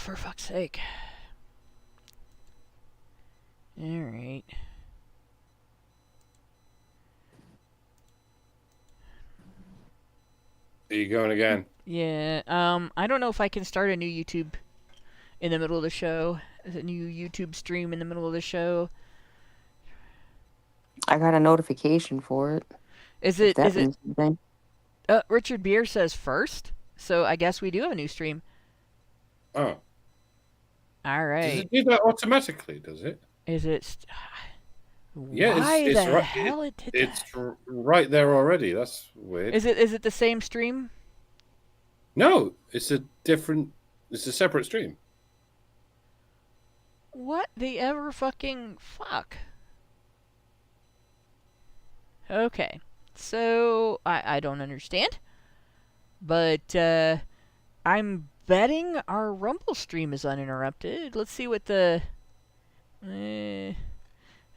for fuck's sake. Alright. Are you going again? Yeah, I don't know if I can start a new YouTube in the middle of the show. A new YouTube stream in the middle of the show. I got a notification for it. Is If it, that is it, means something. Richard Beer says first, so I guess we do have a new stream. Oh. Alright. Does it do that automatically, does it? Is it... Yeah, Why it's the right, hell it did it's that? right there already. That's weird. Is it the same stream? No, it's a separate stream. What the ever fucking fuck? Okay, so I don't understand, but I'm betting our Rumble stream is uninterrupted. Let's see what the...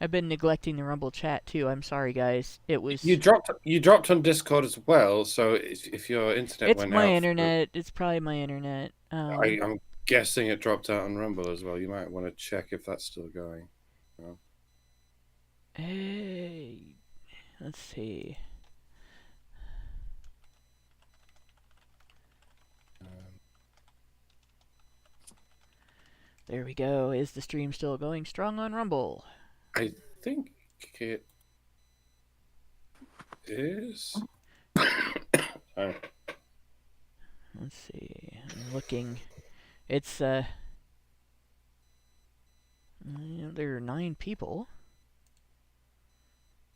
I've been neglecting the Rumble chat too. I'm sorry, guys. It was... You dropped on Discord as well, so if your internet It's went my out... internet. It's probably my internet. I'm guessing it dropped out on Rumble as well. You might want to check if that's still going. Hey... Let's see. There we go. Is the stream still going strong on Rumble? I think it is. Sorry. Let's see. I'm looking. It's there are 9 people.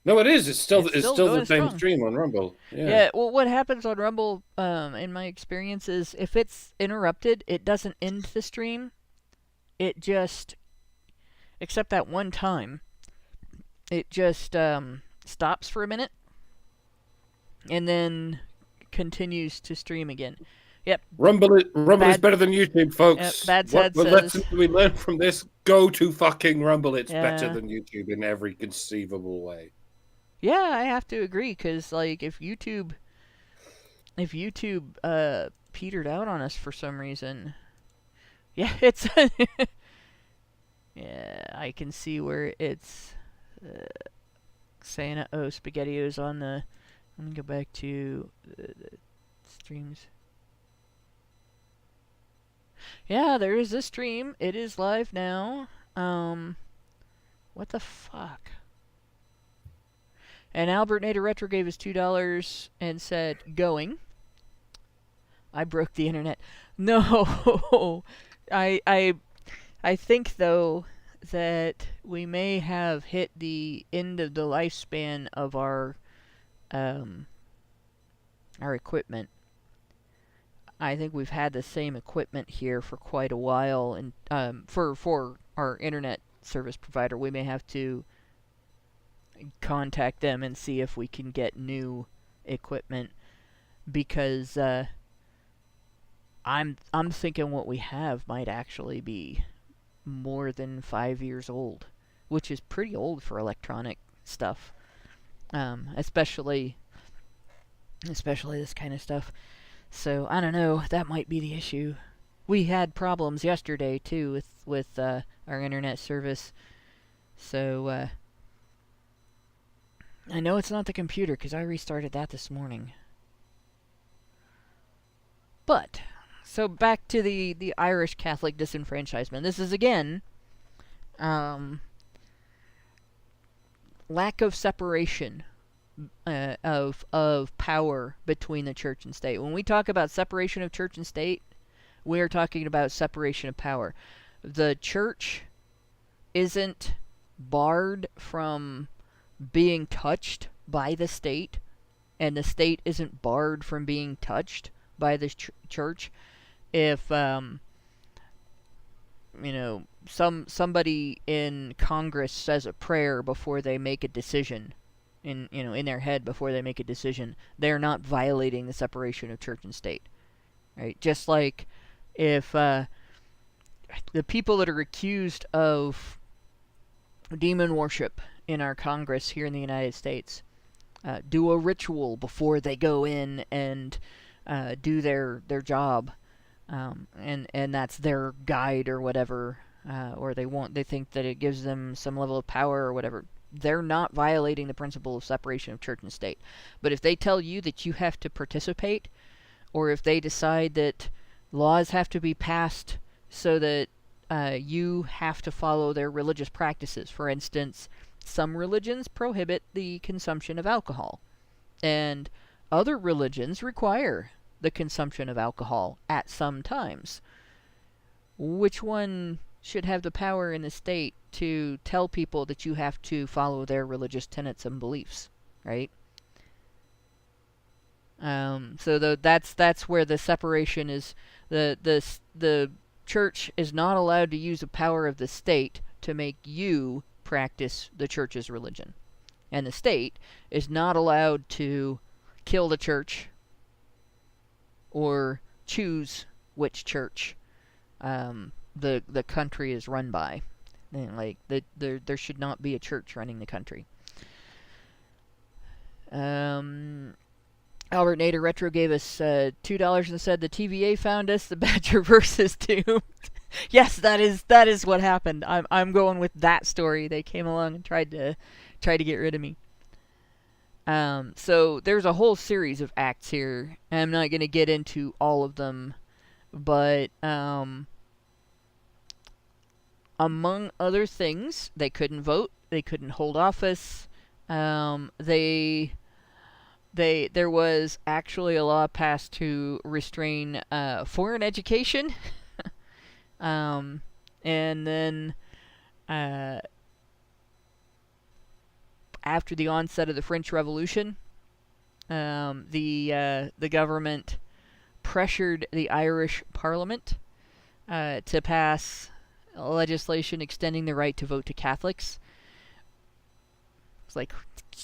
No, it is. It's still the same strong. stream on Rumble. Yeah. Well, what happens on Rumble, in my experience, is if it's interrupted, it doesn't end the stream. It just, except that one time, it just stops for a minute, and then continues to stream again. Yep. Rumble is better than YouTube, folks. Bad Sad what says... lesson do we learn from this? Go to fucking Rumble. It's better than YouTube in every conceivable way. Yeah, I have to agree, because, like, if YouTube petered out on us for some reason... Yeah, it's... yeah, I can see where it's saying, oh, SpaghettiOs on the... Let me go back to the streams. Yeah, there is a stream. It is live now. What the fuck? And Albert Nader Retro gave us $2 and said, going. I broke the internet. No! I think, though, that we may have hit the end of the lifespan of our equipment. I think we've had the same equipment here for quite a while, and for our internet service provider, we may have to contact them and see if we can get new equipment, because I'm thinking what we have might actually be more than 5 years old, which is pretty old for electronic stuff, especially this kind of stuff. So I don't know. That might be the issue. We had problems yesterday too with our internet service. So I know it's not the computer because I restarted that this morning. But so back to the Irish Catholic disenfranchisement. This is again lack of separation of power between the church and state. When we talk about separation of church and state, we are talking about separation of power. The church isn't barred from being touched by the state, and the state isn't barred from being touched by the church. If somebody in Congress says a prayer before they make a decision, in their head before they make a decision, they're not violating the separation of church and state, right? Just like if the people that are accused of demon worship in our Congress here in the United States do a ritual before they go in and do their job, and that's their guide or whatever, or they think that it gives them some level of power or whatever. They're not violating the principle of separation of church and state. But if they tell you that you have to participate, or if they decide that laws have to be passed so that you have to follow their religious practices. For instance, some religions prohibit the consumption of alcohol, and other religions require the consumption of alcohol at some times. Which one should have the power in the state to tell people that you have to follow their religious tenets and beliefs, right? So that's where the separation is. The church is not allowed to use the power of the state to make you practice the church's religion, and the state is not allowed to kill the church or choose which church the country is run by. Like there should not be a church running the country. Albert Nader Retro gave us $2 and said the TVA found us. The Badgerverse is doomed. Yes, that is what happened. I'm going with that story. They came along and tried to get rid of me. So there's a whole series of acts here. I'm not going to get into all of them, but among other things, they couldn't vote, they couldn't hold office. There was actually a law passed to restrain foreign education. And then after the onset of the French Revolution, the government pressured the Irish Parliament to pass legislation extending the right to vote to Catholics. It's like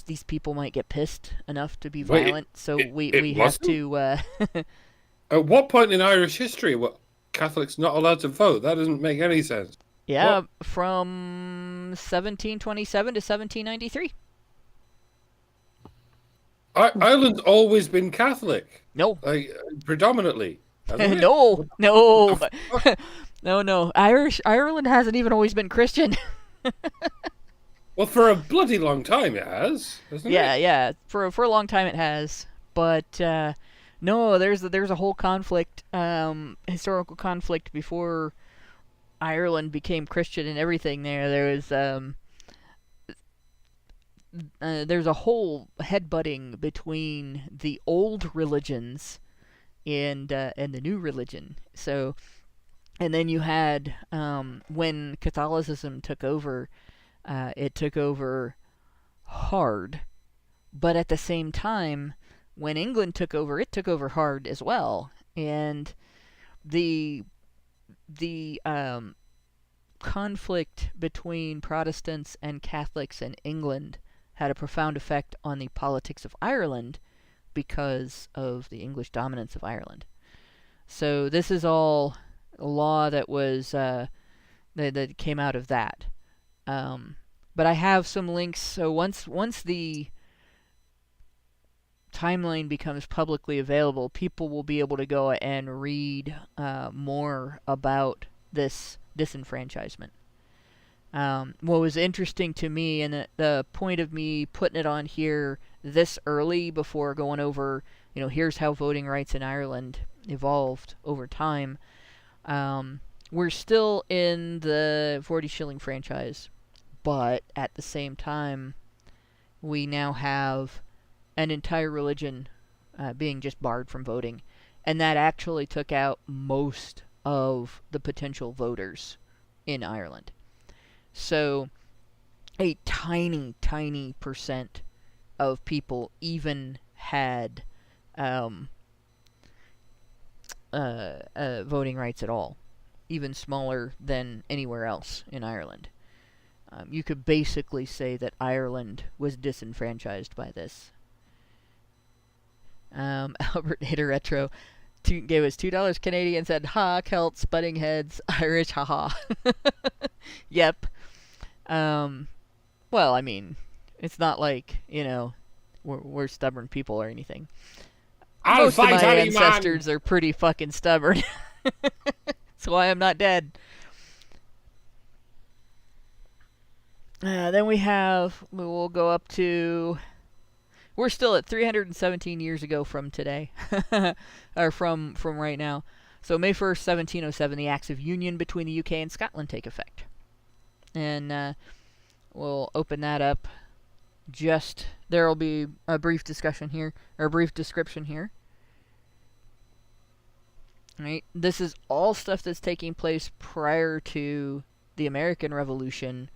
these people might get pissed enough to be violent, so we have to. At what point in Irish history were Catholics not allowed to vote? That doesn't make any sense. Yeah, from 1727 to 1793. Ireland's always been Catholic. No, predominantly. No. No. Ireland hasn't even always been Christian. Well, for a bloody long time it has, hasn't it? Yeah. For a long time it has. But no, there's a whole conflict, historical conflict before Ireland became Christian and everything. There's a whole headbutting between the old religions and the new religion. So, and then you had when Catholicism took over, it took over hard, but at the same time, when England took over, it took over hard as well. And the conflict between Protestants and Catholics in England had a profound effect on the politics of Ireland because of the English dominance of Ireland. So this is all a law that was that came out of that. But I have some links. So once the timeline becomes publicly available, people will be able to go and read more about this disenfranchisement. What was interesting to me, and the point of me putting it on here this early before going over, here's how voting rights in Ireland evolved over time. We're still in the 40 shilling franchise, but at the same time, we now have an entire religion being just barred from voting, and that actually took out most of the potential voters in Ireland. So a tiny percent of people even had voting rights at all, even smaller than anywhere else in Ireland. You could basically say that Ireland was disenfranchised by this. Albert Nader Retro gave us $2 Canadian, said, "Ha, Celts, butting heads, Irish, haha." Yep. Well, I mean, it's not like, we're stubborn people or anything. Most of my ancestors are pretty fucking stubborn. That's why I'm not dead. Then we'll go up to, we're still at 317 years ago from today, or from right now. So May 1st, 1707, the Acts of Union between the UK and Scotland take effect. And we'll open that up. There will be a brief discussion here, or a brief description here. Right? This is all stuff that's taking place prior to the American Revolution,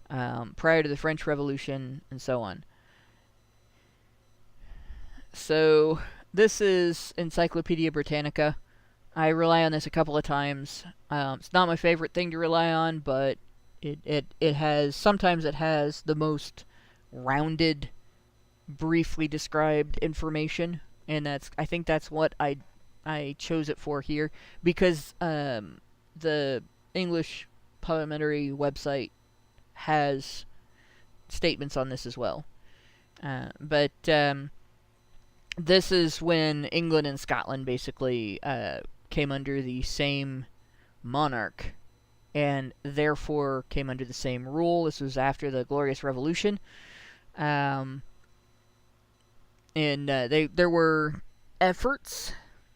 prior to the French Revolution, and so on. So this is Encyclopedia Britannica. I rely on this a couple of times. It's not my favorite thing to rely on, but it has the most rounded, briefly described information, and I think that's what I chose it for here, because the English parliamentary website has statements on this as well. But this is when England and Scotland basically came under the same monarch, and therefore came under the same rule. This was after the Glorious Revolution. And there were efforts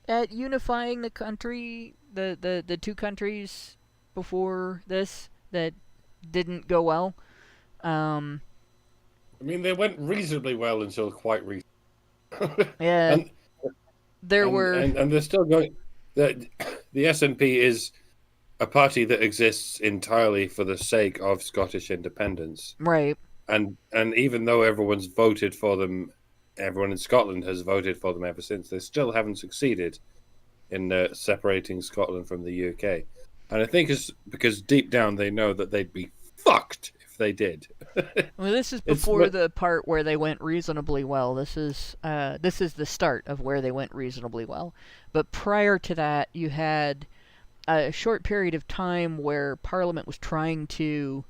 at unifying the country, the two countries before this, that didn't go well. I mean, they went reasonably well until quite recently. Yeah, and they're still going. The SNP is a party that exists entirely for the sake of Scottish independence, right? And even though everyone's voted for them, everyone in Scotland has voted for them ever since, they still haven't succeeded in separating Scotland from the UK. And I think it's because deep down they know that they'd be fucked if they did. Well, this is before the part where they went reasonably well. This is the start of where they went reasonably well. But prior to that, you had a short period of time where Parliament was trying to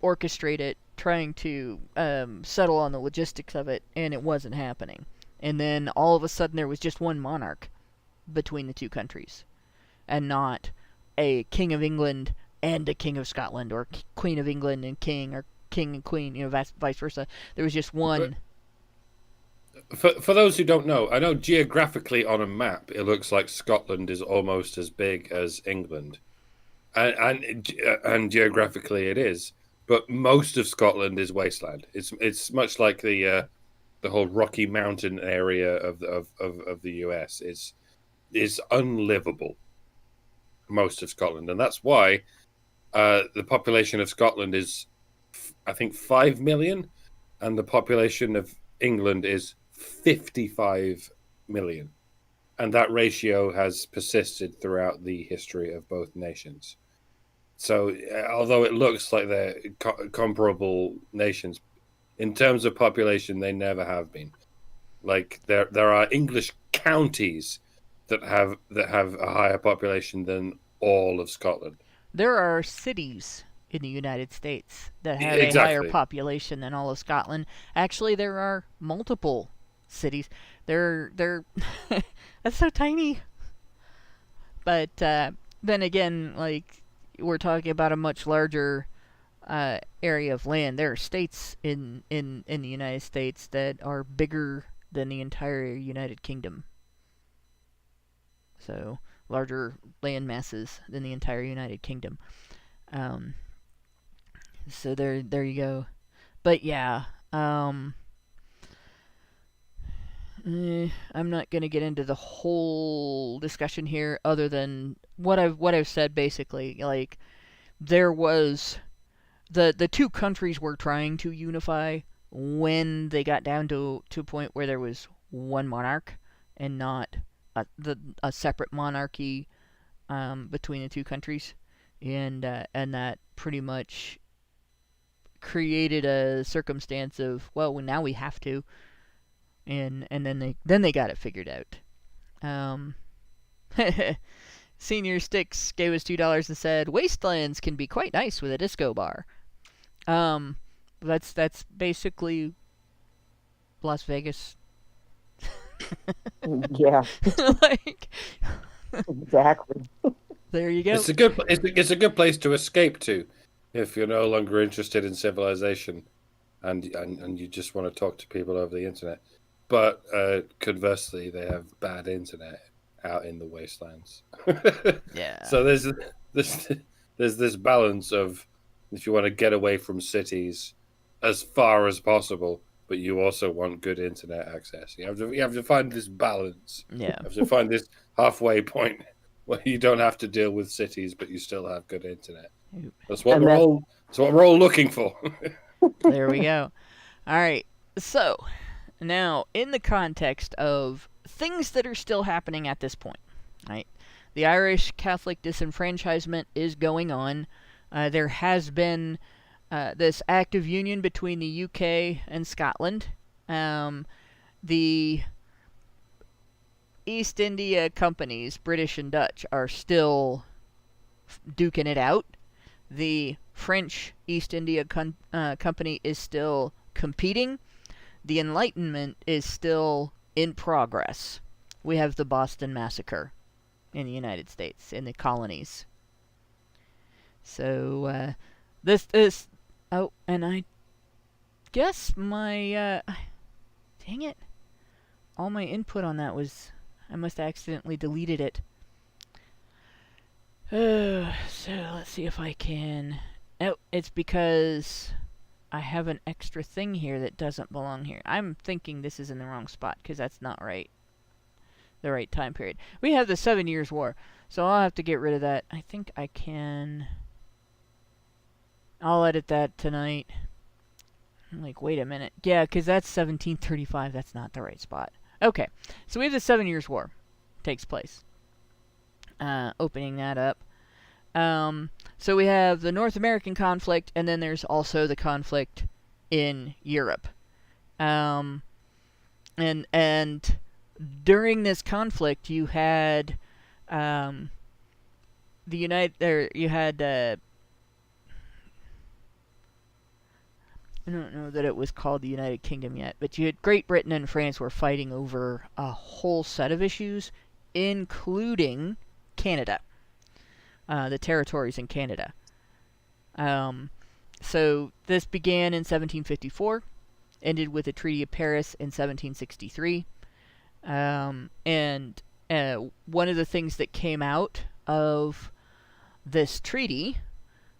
orchestrate it, trying to settle on the logistics of it, and it wasn't happening. And then all of a sudden there was just one monarch between the two countries, and not a King of England and a King of Scotland, or Queen of England and King, or King and Queen, vice versa. There was just one. For those who don't know, I know geographically on a map it looks like Scotland is almost as big as England, and geographically it is. But most of Scotland is wasteland. It's much like the whole Rocky Mountain area of the US is unlivable. Most of Scotland, and that's why the population of Scotland is, I think, 5 million, and the population of England is 55 million, and that ratio has persisted throughout the history of both nations. So, although it looks like they're comparable nations, in terms of population, they never have been. Like there are English counties that have a higher population than all of Scotland. There are cities in the United States that have a higher population than all of Scotland. Actually, there are multiple cities. They're that's so tiny. But then again, like, we're talking about a much larger area of land. There are states in the United States that are bigger than the entire United Kingdom. So larger land masses than the entire United Kingdom. So there you go. But yeah, I'm not gonna get into the whole discussion here, other than what I've said. Basically, like, there was the two countries were trying to unify when they got down to a point where there was one monarch and not a separate monarchy between the two countries, and that pretty much created a circumstance of, well, now we have to, and then they got it figured out. Senior Sticks gave us $2 and said, "Wastelands can be quite nice with a disco bar." That's basically Las Vegas. Yeah. Like, Exactly. There you go. It's a good place to escape to if you're no longer interested in civilization and you just want to talk to people over the internet. But conversely, they have bad internet out in the wastelands. Yeah. So this there's this balance of if you want to get away from cities as far as possible, but you also want good internet access. You have to find this balance. Yeah. You have to find this halfway point where you don't have to deal with cities, but you still have good internet. Oop. That's what And we're that's all. That's what we're all looking for. There we go. All right. So, now, in the context of things that are still happening at this point, right? The Irish Catholic disenfranchisement is going on. There has been this act of union between the UK and Scotland. The East India companies, British and Dutch, are still duking it out. The French East India Company is still competing. The Enlightenment is still in progress. We have the Boston Massacre in the United States, in the colonies. So, this is... Oh, and I guess my... dang it. All my input on that was... I must have accidentally deleted it. So, let's see if I can... Oh, it's because I have an extra thing here that doesn't belong here. I'm thinking this is in the wrong spot, because that's not right. The right time period. We have the 7 Years' War, so I'll have to get rid of that. I think I can... I'll edit that tonight. I'm like, wait a minute. Yeah, because that's 1735. That's not the right spot. Okay, so we have the 7 Years' War. Takes place. Opening that up. So we have the North American conflict, and then there's also the conflict in Europe. And during this conflict, you had I don't know that it was called the United Kingdom yet, but you had Great Britain and France were fighting over a whole set of issues, including Canada, the territories in Canada. So this began in 1754, ended with the Treaty of Paris in 1763. And one of the things that came out of this treaty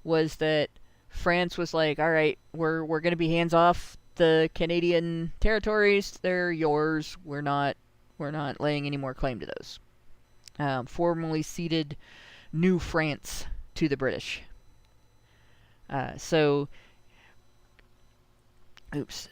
was that France was like, all right, we're going to be hands off the Canadian territories. They're yours. We're not laying any more claim to those. Formally ceded New France to the British. Oops.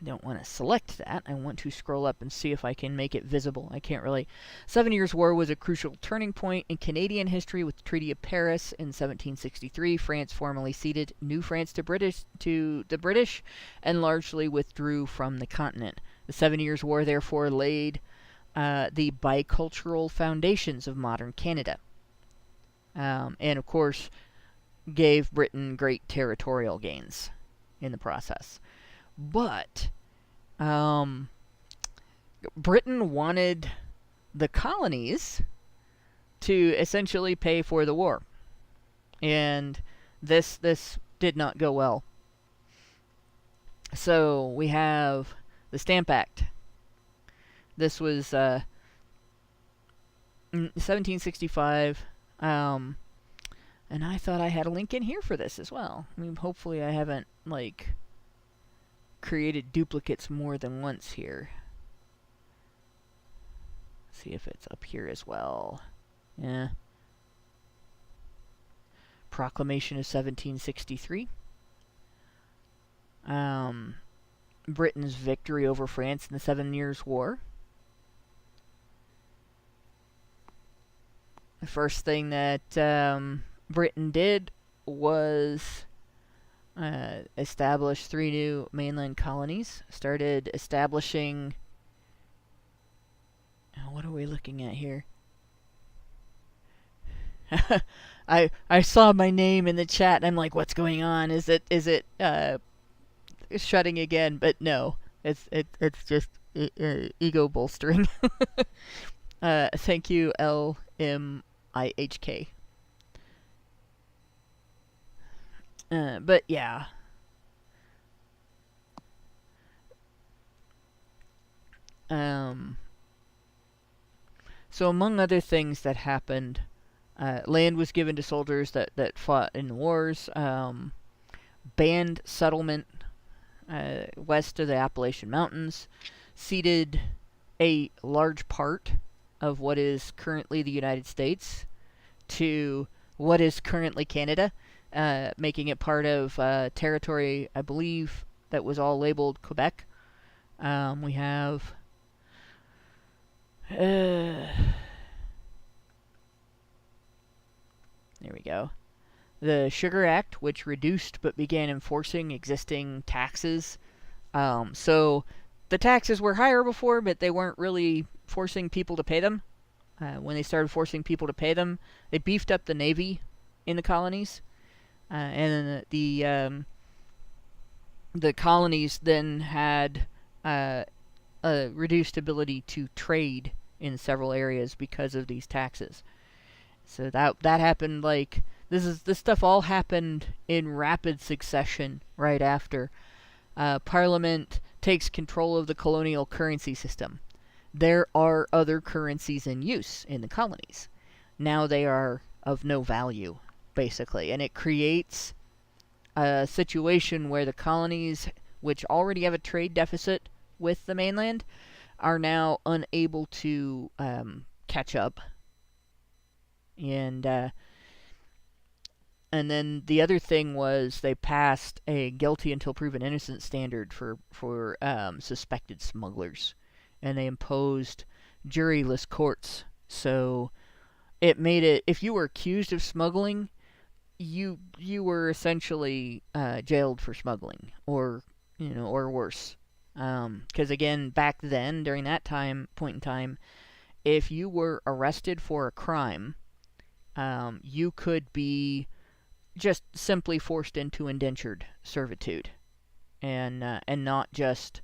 I don't want to select that. I want to scroll up and see if I can make it visible. I can't really. 7 Years' War was a crucial turning point in Canadian history with the Treaty of Paris in 1763. France formally ceded New France to the British and largely withdrew from the continent. The 7 Years' War therefore laid the bicultural foundations of modern Canada. And of course, gave Britain great territorial gains in the process. But Britain wanted the colonies to essentially pay for the war. And this did not go well. So we have the Stamp Act. This was 1765. And I thought I had a link in here for this as well. I mean, hopefully I haven't, created duplicates more than once here. See if it's up here as well. Yeah. Proclamation of 1763. Britain's victory over France in the 7 Years' War. The first thing that Britain did was establish 3 new mainland colonies. Started establishing... what are we looking at here? I saw my name in the chat and I'm like, what's going on? Is it shutting again? But no, it's just ego bolstering. Thank you, MIHK. But yeah. So among other things that happened, land was given to soldiers that fought in the wars, banned settlement west of the Appalachian Mountains, ceded a large part of what is currently the United States to what is currently Canada, making it part of territory, I believe, that was all labeled Quebec. We have... there we go. The Sugar Act, which reduced but began enforcing existing taxes. So the taxes were higher before, but they weren't really forcing people to pay them. When they started forcing people to pay them, they beefed up the Navy in the colonies. And then the colonies then had a reduced ability to trade in several areas because of these taxes. So that happened like... This stuff all happened in rapid succession right after. Parliament takes control of the colonial currency system. There are other currencies in use in the colonies. Now they are of no value, basically. And it creates a situation where the colonies, which already have a trade deficit with the mainland, are now unable to catch up. And then the other thing was they passed a guilty until proven innocent standard for suspected smugglers. And they imposed juryless courts. So it made it, if you were accused of smuggling, you were essentially jailed for smuggling, or worse. Because again, back then, during that point in time, if you were arrested for a crime, you could be just simply forced into indentured servitude, and not just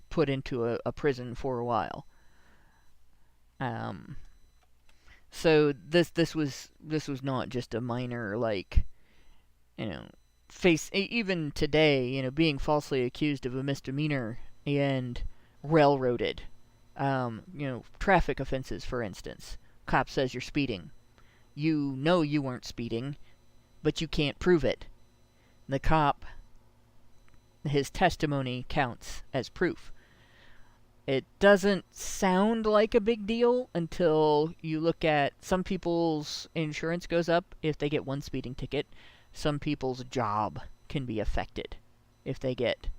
put into a prison for a while. So this was not just a minor, like, even today, being falsely accused of a misdemeanor and railroaded. Traffic offenses, for instance. Cop says you're speeding. You know you weren't speeding, but you can't prove it. The cop, his testimony counts as proof. It doesn't sound like a big deal until you look at some people's insurance goes up if they get one speeding ticket. Some people's job can be affected if they get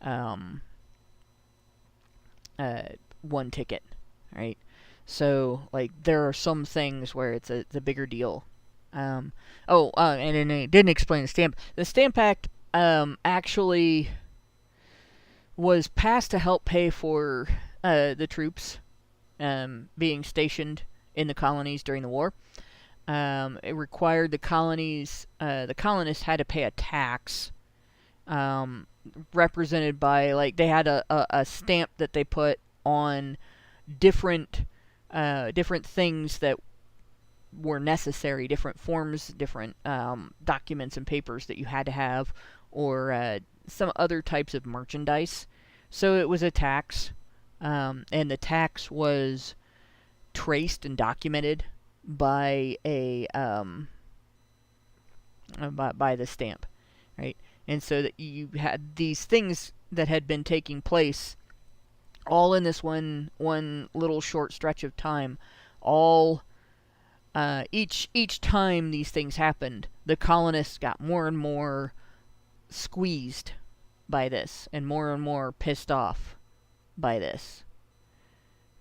one ticket, right? So, like, there are some things where it's a bigger deal. And it didn't explain the stamp. The Stamp Act actually was passed to help pay for the troops being stationed in the colonies during the war. It required the colonists had to pay a tax represented by, like, they had a stamp that they put on different things that were necessary, different forms, different documents and papers that you had to have, or some other types of merchandise. So it was a tax, and the tax was traced and documented by by the stamp, right? And so that you had these things that had been taking place all in this one little short stretch of time. All each time these things happened, the colonists got more and more squeezed by this, and more pissed off by this.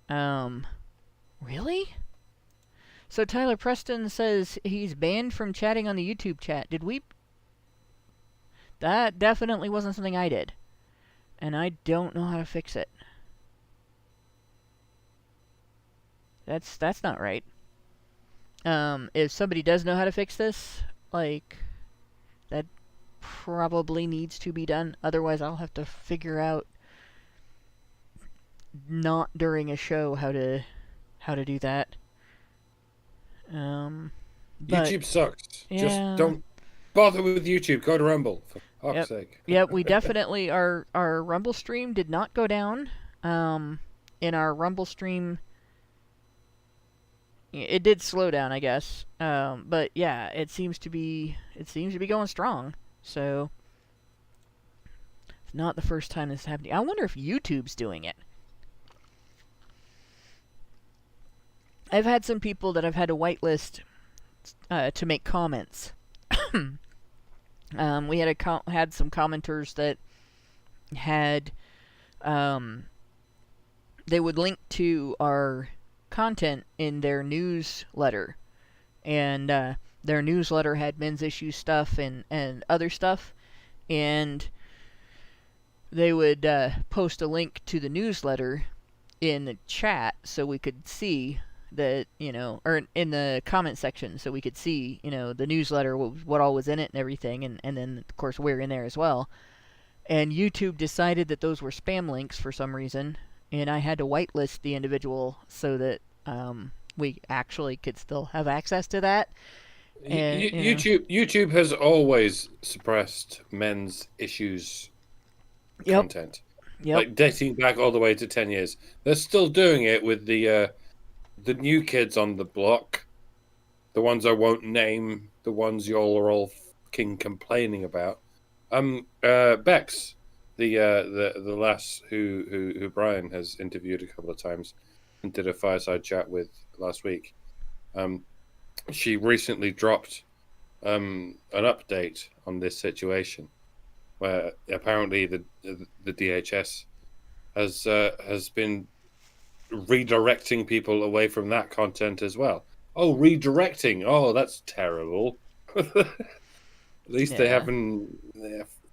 Really? So Tyler Preston says he's banned from chatting on the YouTube chat. Did we? That definitely wasn't something I did, and I don't know how to fix it. That's not right. If somebody does know how to fix this, like, that probably needs to be done. Otherwise, I'll have to figure out not during a show how to do that. But YouTube sucks. Just yeah, don't bother with YouTube. Go to Rumble, for fuck's yep, sake. yep. We definitely our Rumble stream did not go down. In our Rumble stream, it did slow down, I guess. But yeah, it seems to be going strong. So it's not the first time this is happening. I wonder if YouTube's doing it. I've had some people that I've had to whitelist to make comments. We had some commenters that had they would link to our content in their newsletter, and their newsletter had men's issue stuff and other stuff, and they would post a link to the newsletter in the chat so we could see that, or in the comment section so we could see, the newsletter, what all was in it and everything, and then, of course, we're in there as well. And YouTube decided that those were spam links for some reason, and I had to whitelist the individual so that we actually could still have access to that. And, YouTube has always suppressed men's issues content. Yep. Like dating back all the way to 10 years. They're still doing it with the new kids on the block, the ones I won't name, the ones y'all are all fucking complaining about. Bex, the lass who Brian has interviewed a couple of times and did a fireside chat with last week. She recently dropped an update on this situation, where apparently the DHS has been redirecting people away from that content as well. Oh, redirecting! Oh, that's terrible. At least they haven't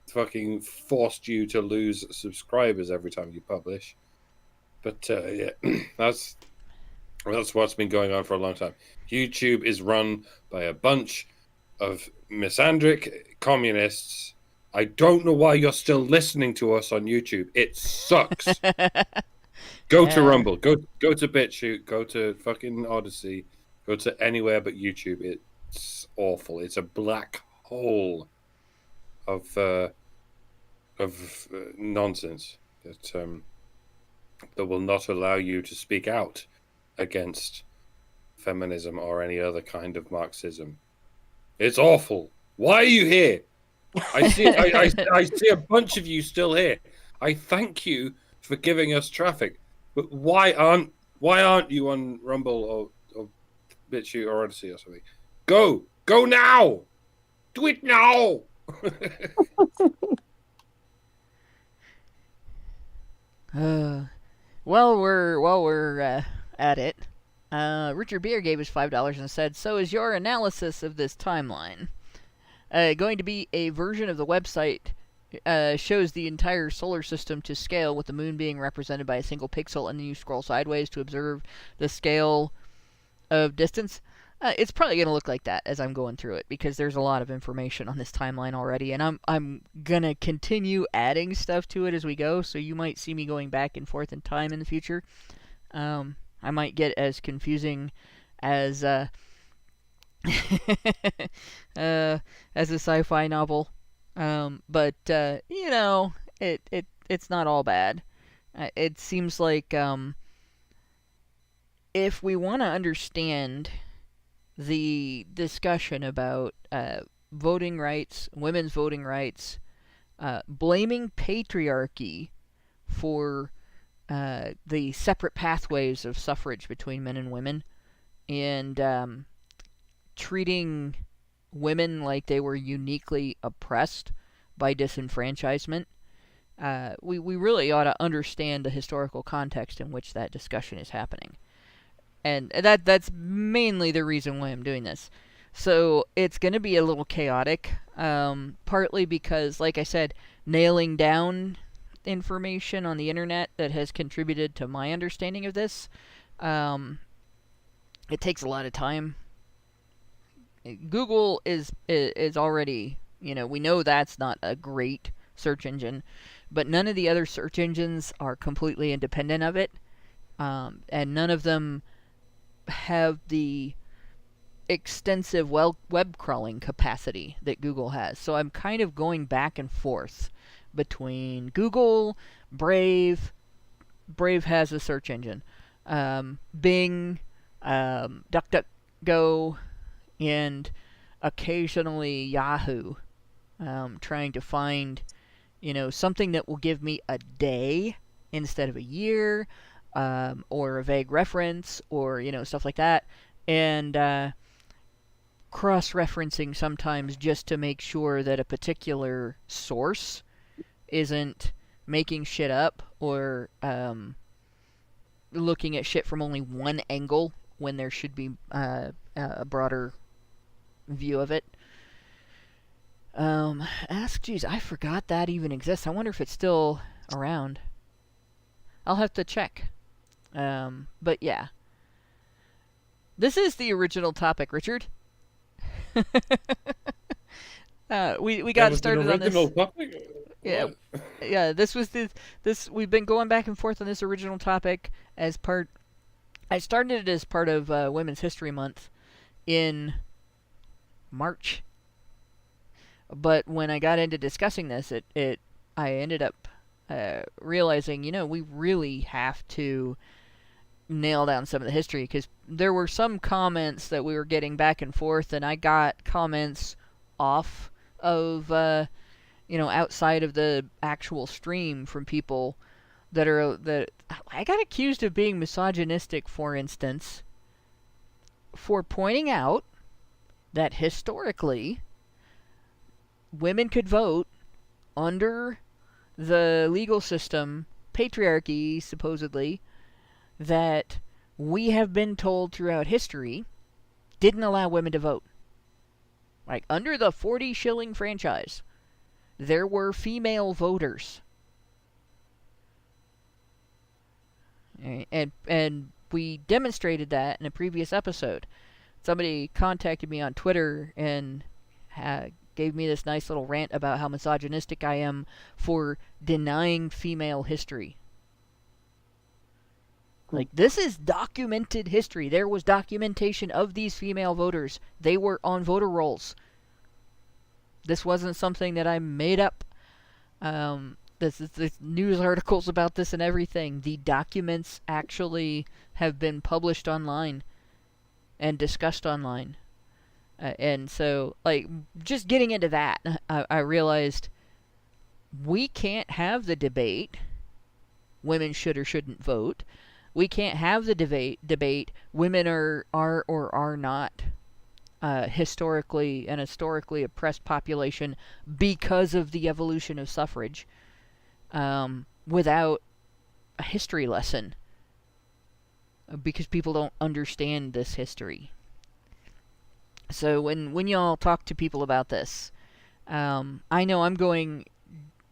fucking forced you to lose subscribers every time you publish. But yeah, that's what's been going on for a long time. YouTube is run by a bunch of misandric communists. I don't know why you're still listening to us on YouTube. It sucks. Go to Rumble. Go to BitChute. Go to fucking Odyssey. Go to anywhere but YouTube. It's awful. It's a black hole of nonsense that will not allow you to speak out against feminism or any other kind of Marxism. It's awful. Why are you here? I see a bunch of you still here. I thank you for giving us traffic, but why aren't you on Rumble or BitChute or Odyssey or something? Go now! Do it now! While we're at it, Richard Beer gave us $5 and said, "So is your analysis of this timeline going to be a version of the website shows the entire solar system to scale, with the moon being represented by a single pixel, and then you scroll sideways to observe the scale of distance?" It's probably going to look like that as I'm going through it, because there's a lot of information on this timeline already, and I'm going to continue adding stuff to it as we go, so you might see me going back and forth in time in the future. I might get as confusing as as a sci-fi novel, but it's not all bad. It seems like if we want to understand the discussion about voting rights, women's voting rights, blaming patriarchy for the separate pathways of suffrage between men and women, and treating women like they were uniquely oppressed by disenfranchisement, we really ought to understand the historical context in which that discussion is happening. And that's mainly the reason why I'm doing this. So it's going to be a little chaotic, partly because, like I said, nailing down information on the internet that has contributed to my understanding of this, it takes a lot of time. Google is already, we know that's not a great search engine, but none of the other search engines are completely independent of it, and none of them have the extensive web crawling capacity that Google has. So I'm kind of going back and forth between Google, Brave. Brave has a search engine, Bing, DuckDuckGo, and occasionally Yahoo, trying to find, something that will give me a day instead of a year, or a vague reference, or, stuff like that. And cross-referencing sometimes just to make sure that a particular source isn't making shit up or looking at shit from only one angle when there should be a broader view of it. Geez, I forgot that even exists. I wonder if it's still around. I'll have to check. But yeah. This is the original topic, Richard. We got started on this. Topic? Yeah, yeah. This was this. We've been going back and forth on this original topic as part. I started it as part of Women's History Month in March, but when I got into discussing this, I ended up realizing, we really have to nail down some of the history, because there were some comments that we were getting back and forth, and I got comments off of outside of the actual stream from people that I got accused of being misogynistic, for instance, for pointing out that historically women could vote under the legal system, patriarchy supposedly, that we have been told throughout history didn't allow women to vote. Like, under the 40 shilling franchise, there were female voters. And we demonstrated that in a previous episode. Somebody contacted me on Twitter and gave me this nice little rant about how misogynistic I am for denying female history. Like, this is documented history. There was documentation of these female voters. They were on voter rolls. This wasn't something that I made up. There's news articles about this and everything. The documents actually have been published online and discussed online. And so, like, just getting into that, I realized we can't have the debate, women should or shouldn't vote. We can't have the debate women are or are not historically oppressed population because of the evolution of suffrage, without a history lesson, because people don't understand this history. So when y'all talk to people about this, I know I'm going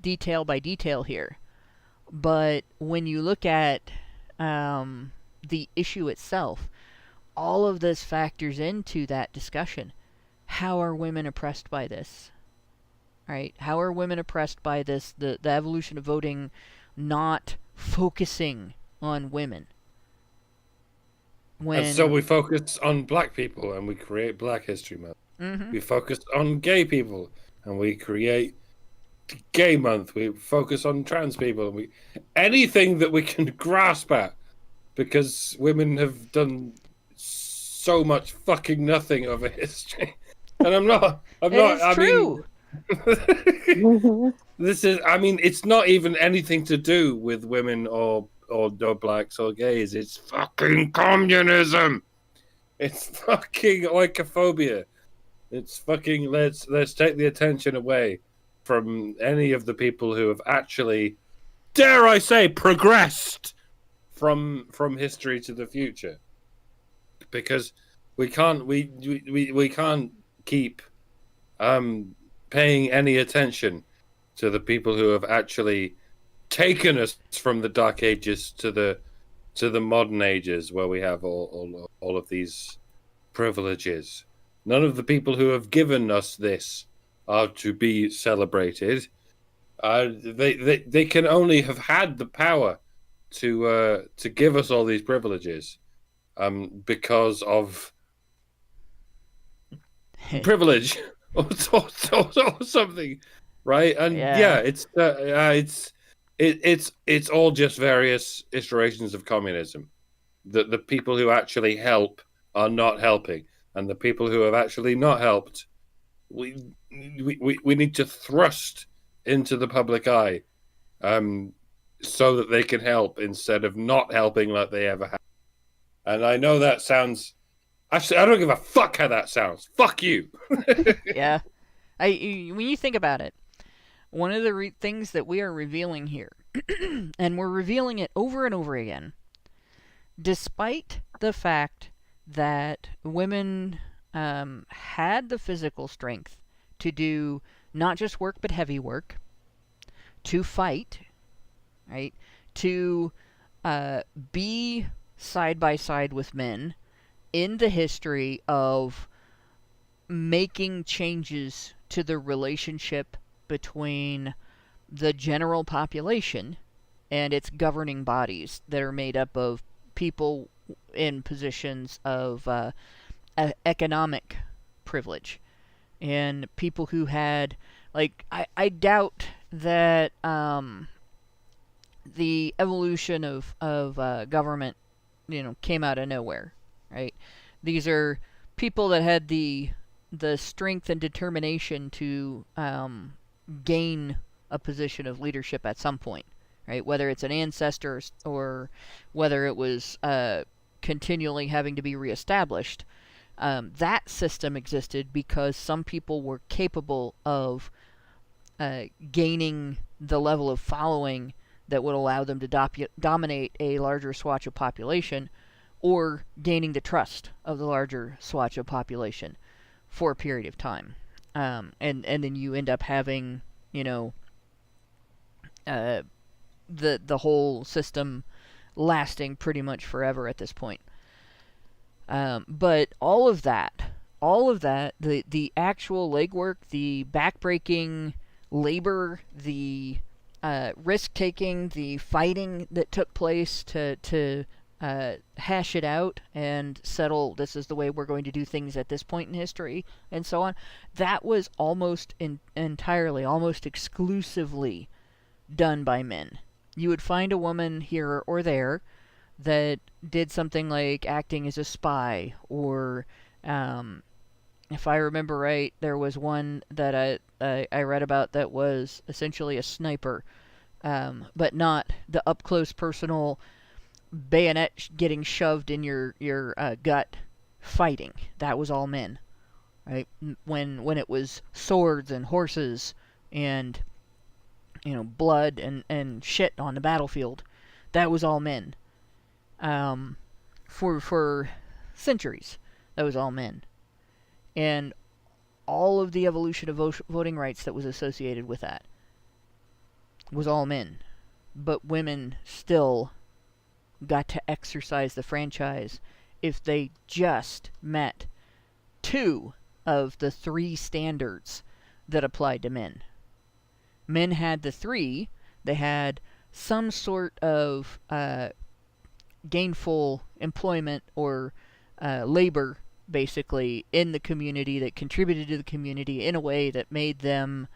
detail by detail here, but when you look at the issue itself, all of this factors into that discussion. How are women oppressed by this? Right? How are women oppressed by this, the evolution of voting not focusing on women? And so we focus on black people and we create Black History Month. Mm-hmm. We focus on gay people and we create Gay Month. We focus on trans people and anything that we can grasp at, because women have done so much fucking nothing over history. And I'm not. It's true. This is. I mean, it's not even anything to do with women or blacks or gays. It's fucking communism. It's fucking oikophobia. It's fucking. Let's take the attention away from any of the people who have actually, dare I say, progressed from history to the future. Because we can't keep paying any attention to the people who have actually taken us from the Dark Ages to the modern ages, where we have all of these privileges. None of the people who have given us this are to be celebrated. They can only have had the power to give us all these privileges because of privilege or something, right? And Yeah. it's all just various iterations of communism. The people who actually help are not helping, and the people who have actually not helped, we need to thrust into the public eye, so that they can help instead of not helping like they ever have. And I know that sounds. Actually, I don't give a fuck how that sounds. Fuck you. Yeah. When you think about it, one of the things that we are revealing here, and we're revealing it over and over again, despite the fact that women had the physical strength to do not just work but heavy work, to fight, right? To be side by side with men in the history of making changes to the relationship between the general population and its governing bodies that are made up of people in positions of economic privilege and people who had, like, I doubt that the evolution of government, came out of nowhere, right? These are people that had the strength and determination to gain a position of leadership at some point, right? Whether it's an ancestor or whether it was continually having to be reestablished. That system existed because some people were capable of gaining the level of following that would allow them to dominate a larger swatch of population, or gaining the trust of the larger swatch of population for a period of time. And then you end up having, the whole system lasting pretty much forever at this point. But all of that, the actual legwork, the backbreaking labor, the risk-taking, the fighting that took place to hash it out and settle, this is the way we're going to do things at this point in history, and so on, that was almost entirely, almost exclusively done by men. You would find a woman here or there that did something like acting as a spy, or if I remember right, there was one that I read about that was essentially a sniper, but not the up close personal bayonet getting shoved in your gut fighting. That was all men, right? When it was swords and horses and blood and shit on the battlefield, that was all men. For centuries, that was all men. And all of the evolution of voting rights that was associated with that was all men. But women still got to exercise the franchise if they just met two of the three standards that applied to men. Men had the three. They had some sort of gainful employment or labor, basically, in the community that contributed to the community in a way that made them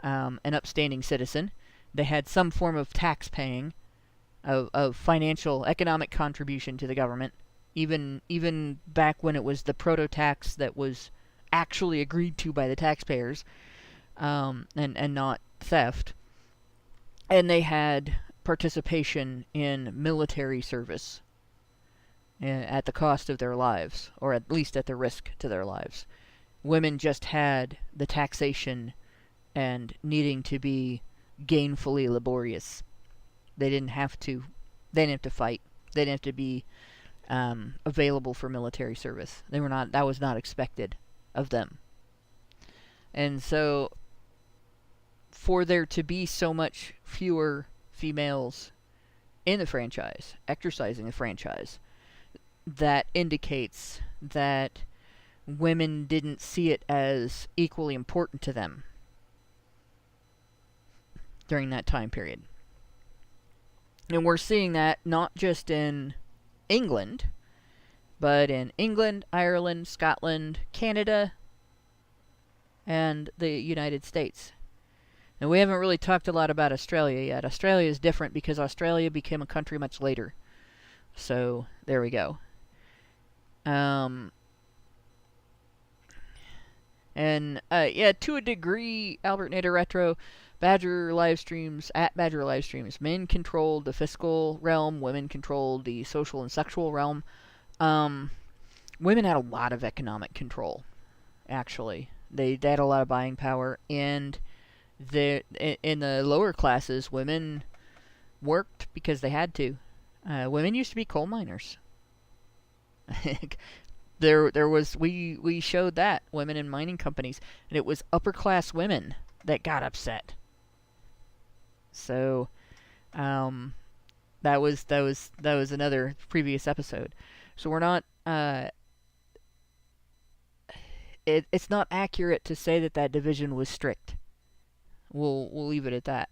an upstanding citizen. They had some form of tax paying, of financial, economic contribution to the government, even back when it was the proto-tax that was actually agreed to by the taxpayers, and not theft. And they had participation in military service at the cost of their lives, or at least at the risk to their lives. Women just had the taxation and needing to be gainfully laborious. They didn't have to. They didn't have to fight. They didn't have to be available for military service. They were not. That was not expected of them. And so, for there to be so much fewer females in the franchise, exercising the franchise, that indicates that women didn't see it as equally important to them. during that time period. And we're seeing that not just in England, but in England, Ireland, Scotland, Canada, and the United States. And we haven't really talked a lot about Australia yet. Australia is different because Australia became a country much later. So, there we go. Yeah, to a degree, Albert Nader Retro, Badger Livestreams, at Badger Livestreams, men controlled the fiscal realm, women controlled the social and sexual realm. Women had a lot of economic control, actually. They had a lot of buying power, and in the lower classes, women worked because they had to. Women used to be coal miners. We showed that, women in mining companies, and it was upper class women that got upset. So, that was another previous episode. So we're not. It's not accurate to say that division was strict. We'll leave it at that.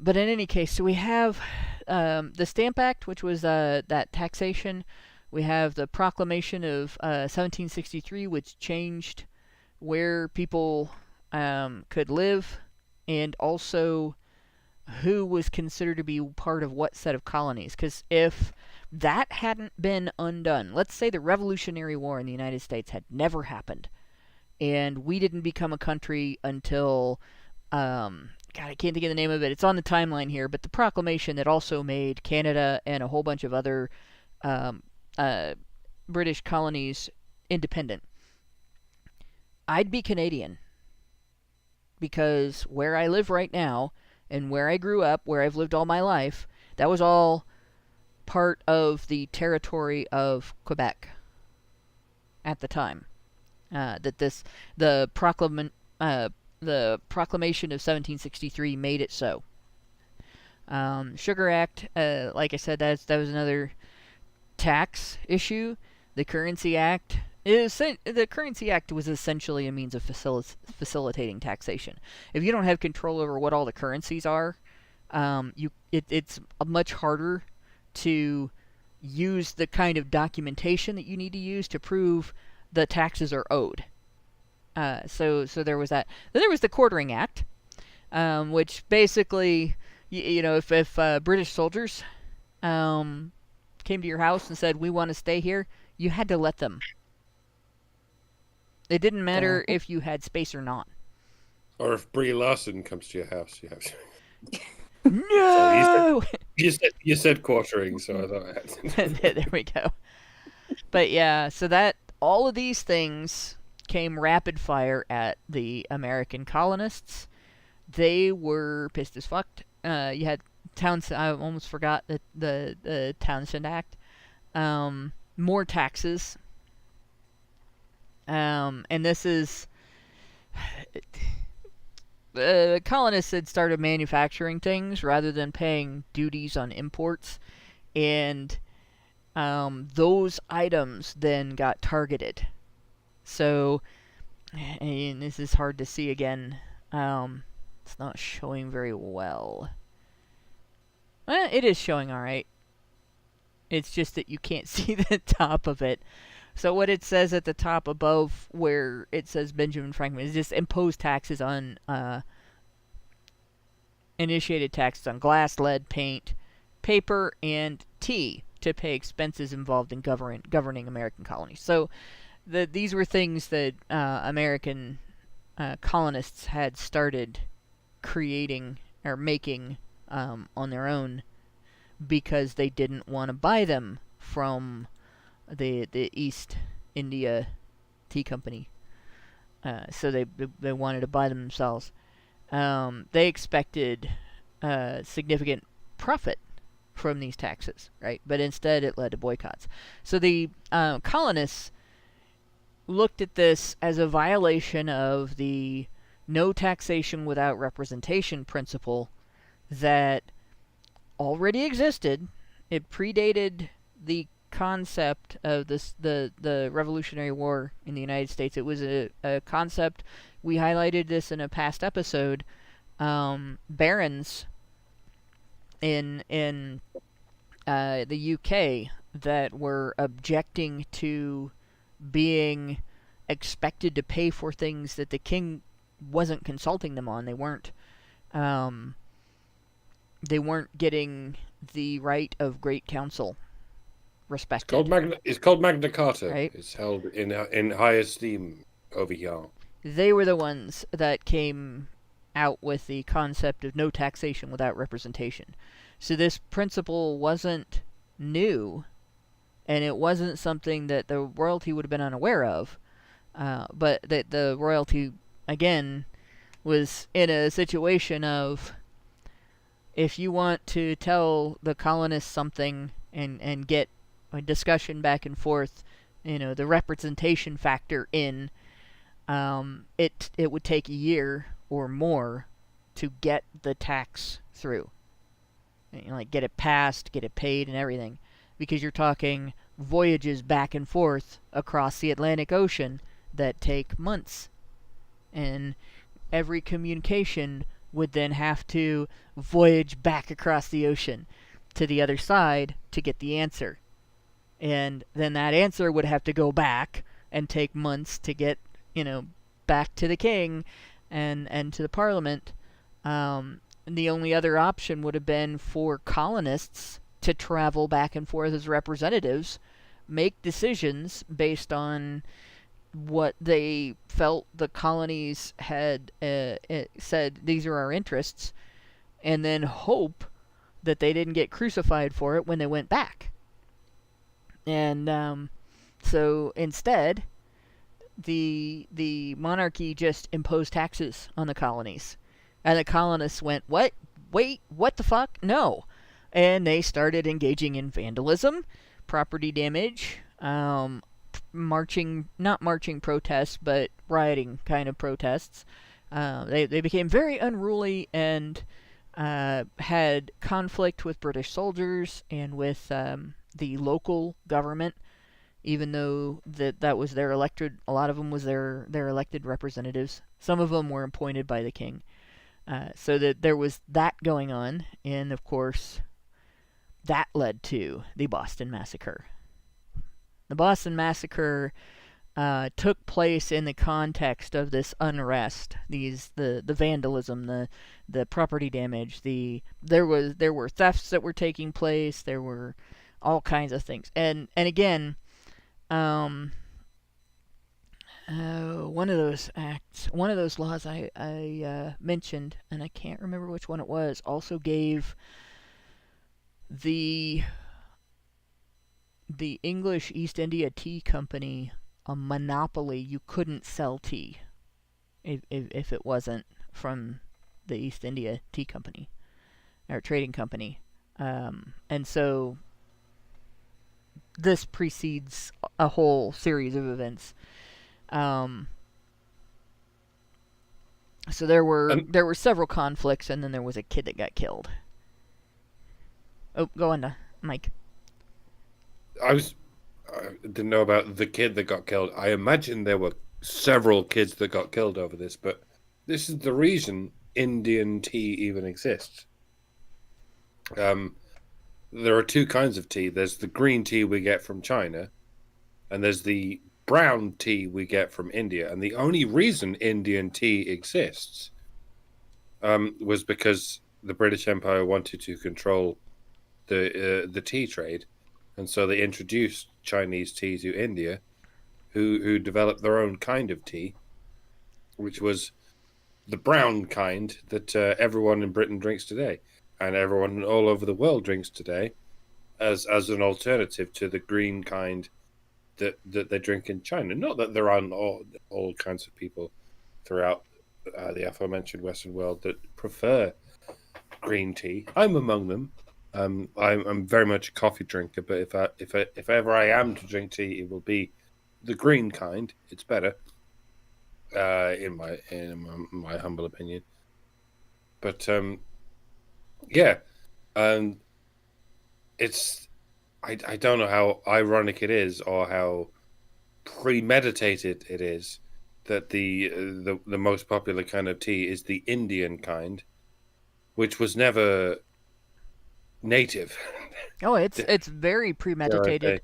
But in any case, so we have the Stamp Act, which was that taxation. We have the Proclamation of 1763, which changed where people could live, and also who was considered to be part of what set of colonies. Because if that hadn't been undone, let's say the Revolutionary War in the United States had never happened, and we didn't become a country until, God, I can't think of the name of it. It's on the timeline here, but the proclamation that also made Canada and a whole bunch of other British colonies independent. I'd be Canadian, because where I live right now, and where I grew up, where I've lived all my life, that was all part of the territory of Quebec at the time. The Proclamation of 1763 made it so. Sugar Act, like I said, that was another tax issue. The Currency Act was essentially a means of facilitating taxation. If you don't have control over what all the currencies are, it's much harder to use the kind of documentation that you need to use to prove the taxes are owed. So there was that. Then there was the Quartering Act, which basically, if British soldiers came to your house and said, "We want to stay here," you had to let them. It didn't matter if you had space or not. Or if Brie Larson comes to your house, you have to. No! You said quartering, so I thought I had to. There we go. But yeah, so that all of these things came rapid fire at the American colonists. They were pissed as fuck. You had Townsend. I almost forgot the Townsend Act. More taxes. And this is... The colonists had started manufacturing things rather than paying duties on imports. And those items then got targeted. So, and this is hard to see again. It's not showing very well. Well, it is showing alright. It's just that you can't see the top of it. So what it says at the top above where it says Benjamin Franklin is just imposed taxes on, initiated taxes on glass, lead, paint, paper, and tea to pay expenses involved in governing American colonies. So these were things that American colonists had started creating or making on their own because they didn't want to buy them from the East India Tea Company. So they wanted to buy them themselves. They expected significant profit from these taxes, right? But instead it led to boycotts. So the colonists looked at this as a violation of the no taxation without representation principle that already existed. It predated the concept of the Revolutionary War in the United States. It was a concept, we highlighted this in a past episode, barons in the UK that were objecting to being expected to pay for things that the king wasn't consulting them on. Um, they weren't getting the right of great counsel respected. It's called Magna Carta. Right? It's held in high esteem over here. They were the ones that came out with the concept of no taxation without representation. So this principle wasn't new, and it wasn't something that the royalty would have been unaware of, but that the royalty, again, was in a situation of, if you want to tell the colonists something and get a discussion back and forth, the representation factor in, it would take a year or more to get the tax through. Like, get it passed, get it paid, and everything. Because you're talking voyages back and forth across the Atlantic Ocean that take months. And every communication would then have to voyage back across the ocean to the other side to get the answer. And then that answer would have to go back and take months to get, back to the king and to the parliament. The only other option would have been for colonists to travel back and forth as representatives, make decisions based on what they felt the colonies had said, these are our interests, and then hope that they didn't get crucified for it when they went back. And so instead, the monarchy just imposed taxes on the colonies. And the colonists went, what? Wait, what the fuck? No. And they started engaging in vandalism, property damage, not marching protests, but rioting kind of protests. They became very unruly and had conflict with British soldiers and with the local government, even though that was their elected. A lot of them was their elected representatives. Some of them were appointed by the king. So that there was that going on, and of course, that led to the Boston Massacre. The Boston Massacre took place in the context of this unrest, the vandalism, the property damage, there were thefts that were taking place, there were all kinds of things, and again, one of those laws I mentioned, and I can't remember which one it was, also gave the English East India Tea Company a monopoly. You couldn't sell tea if it wasn't from the East India Tea Company, or trading company. And so this precedes a whole series of events. So there were several conflicts, and then there was a kid that got killed. Oh, go on, Mike. I didn't know about the kid that got killed. I imagine there were several kids that got killed over this, but this is the reason Indian tea even exists. There are two kinds of tea. There's the green tea we get from China, and there's the brown tea we get from India. And the only reason Indian tea exists was because the British Empire wanted to control the tea trade, and so they introduced Chinese tea to India, who developed their own kind of tea, which was the brown kind that everyone in Britain drinks today, and everyone all over the world drinks today, as an alternative to the green kind that they drink in China. Not that there aren't all kinds of people throughout the aforementioned Western world that prefer green tea. I'm among them. I'm very much a coffee drinker, but if ever I am to drink tea, it will be the green kind. It's better, in my humble opinion. But it's I don't know how ironic it is or how premeditated it is that the most popular kind of tea is the Indian kind, which was never native. Oh, it's very Dare I premeditated.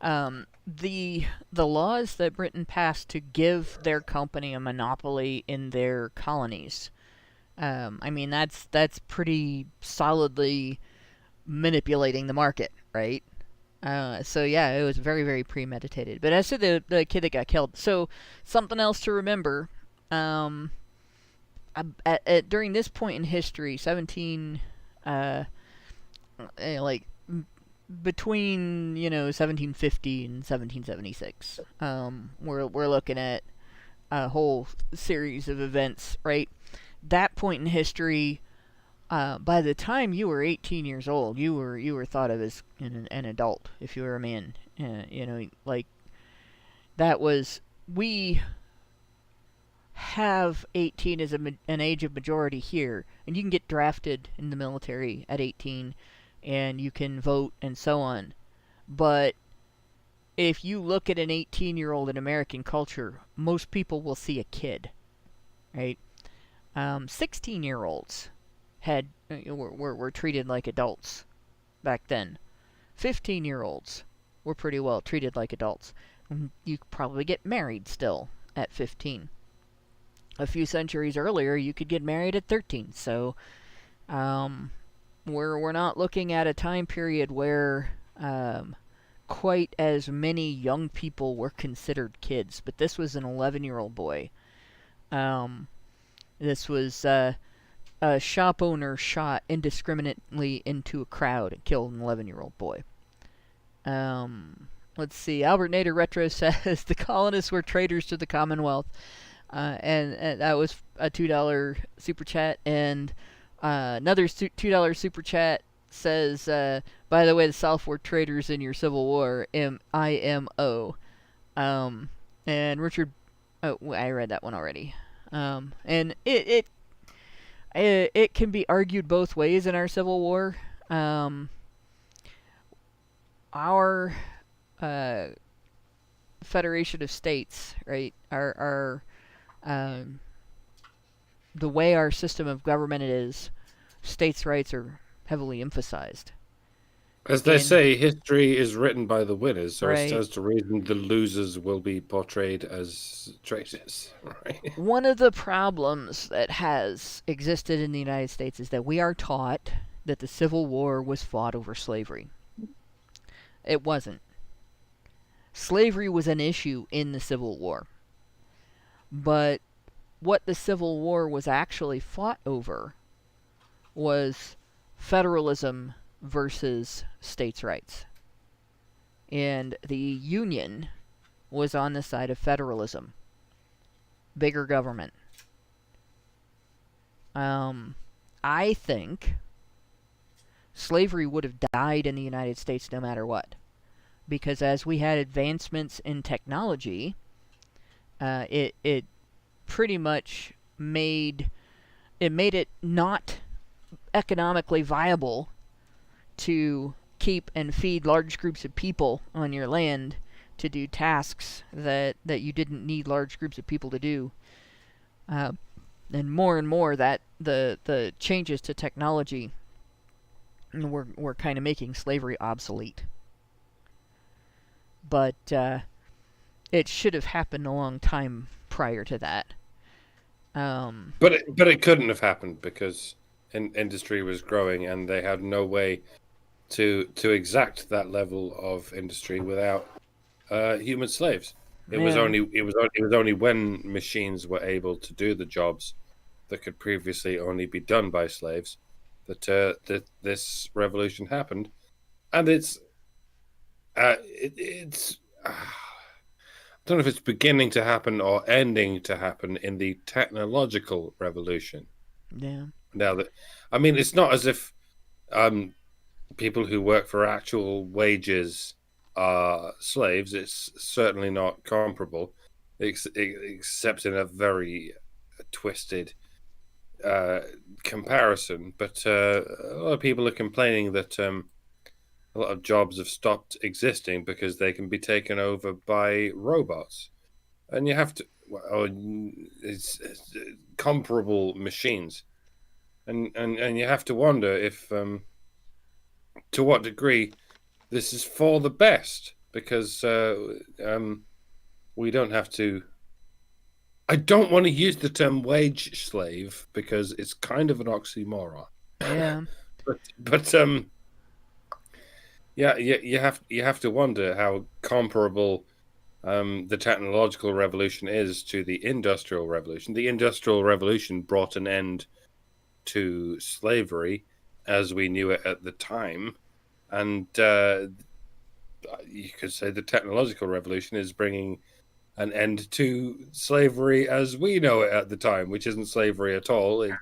say. The laws that Britain passed to give their company a monopoly in their colonies. I mean, that's pretty solidly manipulating the market, right? So yeah, it was very, very premeditated. But as to the kid that got killed, so something else to remember. Um, during this point in history, 17, like between 1750 and 1776, we're looking at a whole series of events, right? That point in history, by the time you were 18 years old, you were thought of as an adult if you were a man. Like that was we have 18 as an age of majority here, and you can get drafted in the military at 18, and you can vote and so on. But if you look at an 18-year-old in American culture, most people will see a kid, right? 16-year-olds were treated like adults back then. 15-year-olds were pretty well treated like adults. You could probably get married still at 15. A few centuries earlier, you could get married at 13. So, we're not looking at a time period where quite as many young people were considered kids. But this was an 11-year-old boy. This was a shop owner shot indiscriminately into a crowd and killed an 11-year-old boy. Let's see. Albert Nader Retro says the colonists were traitors to the Commonwealth. And that was a $2 super chat. And another $2 super chat says, by the way, the South were traitors in your Civil War. IMO. And Richard. Oh, I read that one already. And it can be argued both ways in our Civil War. Our Federation of States, right, our the way our system of government is, states' rights are heavily emphasized. As they say, history is written by the winners, so Right. it stands to reason the losers will be portrayed as traitors. Right? One of the problems that has existed in the United States is that we are taught that the Civil War was fought over slavery. It wasn't. Slavery was an issue in the Civil War. But what the Civil War was actually fought over was federalism versus states' rights. And the Union was on the side of federalism. Bigger government. I think slavery would have died in the United States no matter what. Because as we had advancements in technology, it pretty much made it not economically viable to keep and feed large groups of people on your land to do tasks that you didn't need large groups of people to do. And more that the changes to technology were kind of making slavery obsolete. But it should have happened a long time prior to that. But it couldn't have happened because industry was growing and they had no way to exact that level of industry without human slaves. It was only when machines were able to do the jobs that could previously only be done by slaves that this revolution happened, and it's I don't know if it's beginning to happen or ending to happen in the technological revolution. Yeah. Now that, I mean, it's not as if people who work for actual wages are slaves. It's certainly not comparable, except in a very twisted comparison. But a lot of people are complaining that a lot of jobs have stopped existing because they can be taken over by robots, and you have to. It's comparable machines. and you have to wonder if to what degree this is for the best, because we don't have to. I don't want to use the term wage slave because it's kind of an oxymoron. Yeah. But yeah, you have to wonder how comparable the technological revolution is to the industrial revolution. The industrial revolution brought an end to slavery as we knew it at the time, and you could say the technological revolution is bringing an end to slavery as we know it at the time, which isn't slavery at all. It's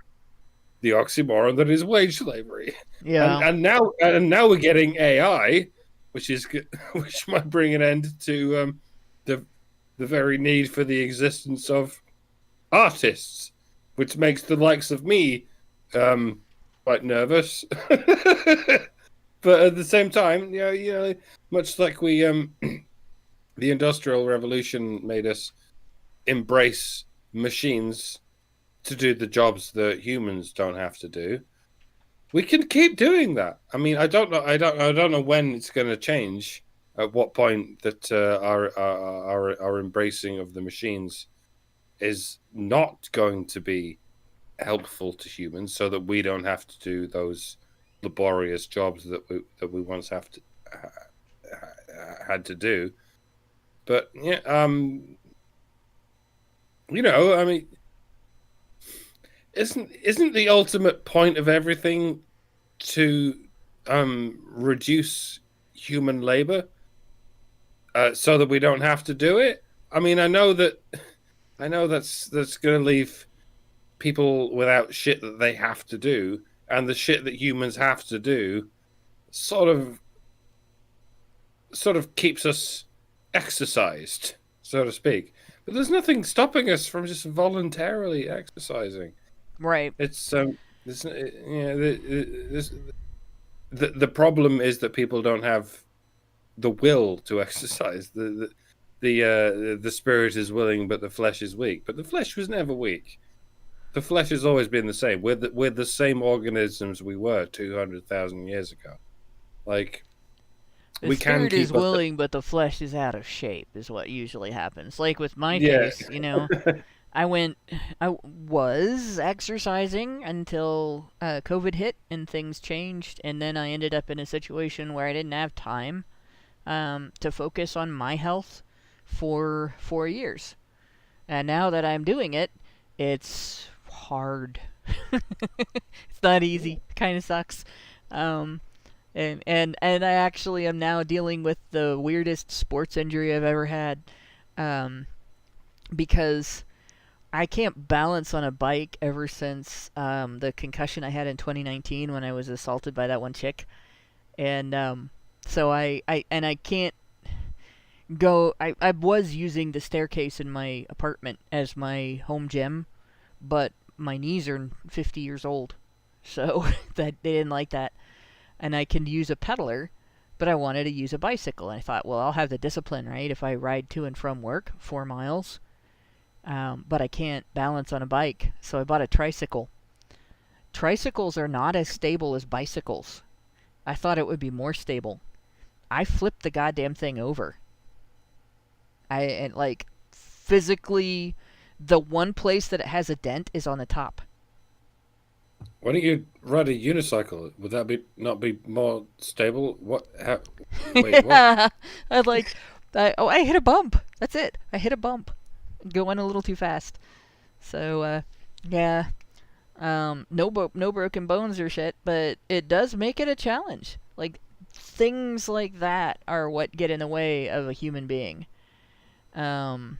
the oxymoron that is wage slavery. Yeah. And now we're getting AI, which might bring an end to the very need for the existence of artists, which makes the likes of me quite nervous. But at the same time, much like we the Industrial Revolution made us embrace machines to do the jobs that humans don't have to do. We can keep doing that. I mean, I don't know when it's going to change. At what point that our embracing of the machines is not going to be helpful to humans, so that we don't have to do those laborious jobs that we once had to do. But yeah, I mean, isn't the ultimate point of everything to reduce human labor so that we don't have to do it? I mean, I know that's going to leave people without shit that they have to do, and the shit that humans have to do sort of keeps us exercised, so to speak. But there's nothing stopping us from just voluntarily exercising. Right. It's the problem is that people don't have the will to exercise. The spirit is willing, but the flesh is weak. But the flesh was never weak. The flesh has always been the same. We're the same organisms we were 200,000 years ago. Like, the spirit is willing, but the flesh is out of shape, is what usually happens. Like with my case, I was exercising until COVID hit and things changed, and then I ended up in a situation where I didn't have time to focus on my health for 4 years. And now that I'm doing it, it's hard. It's not easy. It kind of sucks. And I actually am now dealing with the weirdest sports injury I've ever had, because I can't balance on a bike ever since the concussion I had in 2019 when I was assaulted by that one chick, and so I can't go. I was using the staircase in my apartment as my home gym, but my knees are 50 years old, so that they didn't like that. And I can use a pedaler, but I wanted to use a bicycle. And I thought, well, I'll have the discipline, right? If I ride to and from work 4 miles, but I can't balance on a bike, so I bought a tricycle. Tricycles are not as stable as bicycles. I thought it would be more stable. I flipped the goddamn thing over. And like, physically, the one place that it has a dent is on the top. Why don't you ride a unicycle? Would that not be more stable? What? Wait, what? I hit a bump. That's it. I hit a bump. Going a little too fast. So, yeah. No broken bones or shit, but it does make it a challenge. Like, things like that are what get in the way of a human being. So,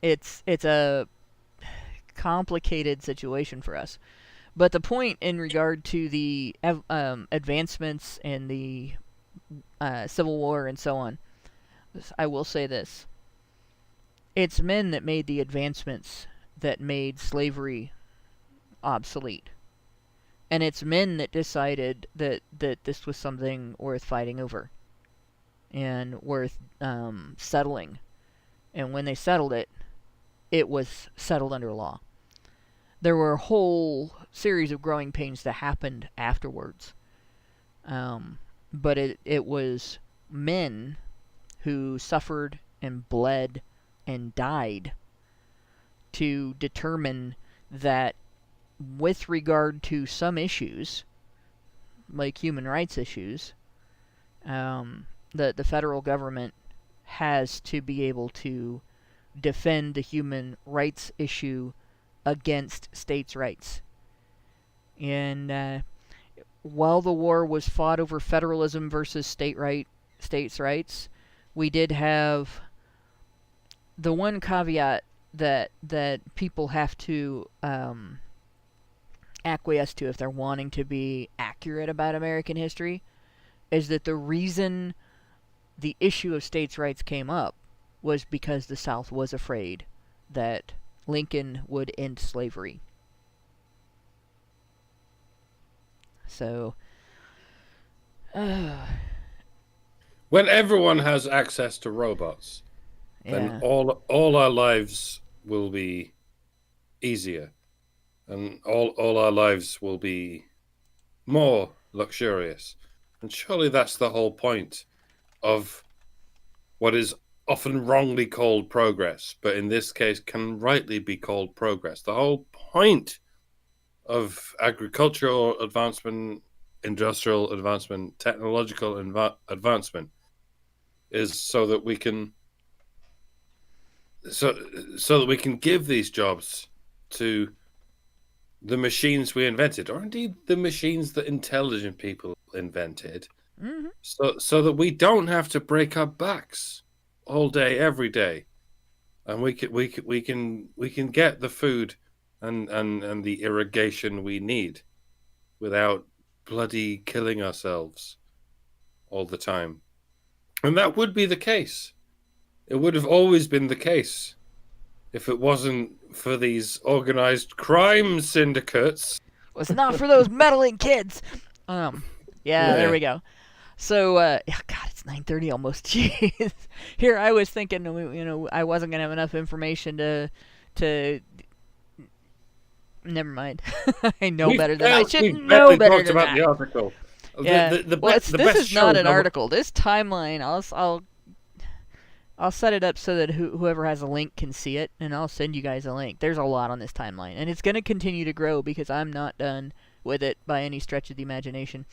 it's a complicated situation for us. But the point in regard to the advancements in the Civil War and so on, I will say this. It's men that made the advancements that made slavery obsolete. And it's men that decided that this was something worth fighting over and worth settling. And when they settled it, it was settled under law. there were a whole series of growing pains that happened afterwards. But it was men who suffered and bled and died to determine that with regard to some issues, like human rights issues, the federal government has to be able to defend the human rights issue against states' rights. And while the war was fought over federalism versus states' rights, we did have the one caveat that people have to acquiesce to if they're wanting to be accurate about American history, is that the reason the issue of states' rights came up was because the South was afraid that Lincoln would end slavery. So, When everyone has access to robots, then yeah. all our lives will be easier, and all our lives will be more luxurious. And surely that's the whole point of what is often wrongly called progress, but in this case can rightly be called progress. The whole point of agricultural advancement, industrial advancement, technological advancement is so that we can give these jobs to the machines we invented, or indeed the machines that intelligent people invented, Mm-hmm. so that we don't have to break our backs all day, every day, and we can get the food and the irrigation we need without bloody killing ourselves all the time. And that would be the case. It would have always been the case if it wasn't for these organized crime syndicates. Well, it's not for those meddling kids. Yeah, there we go. So, God, it's 9:30 almost. Jeez. Here I was thinking, I wasn't gonna have enough information to. Never mind. I know better than I should know better than about that. the article. Yeah. This is not an article. article. This timeline, I'll set it up so that whoever has a link can see it, and I'll send you guys a link. There's a lot on this timeline, and it's gonna continue to grow because I'm not done with it by any stretch of the imagination.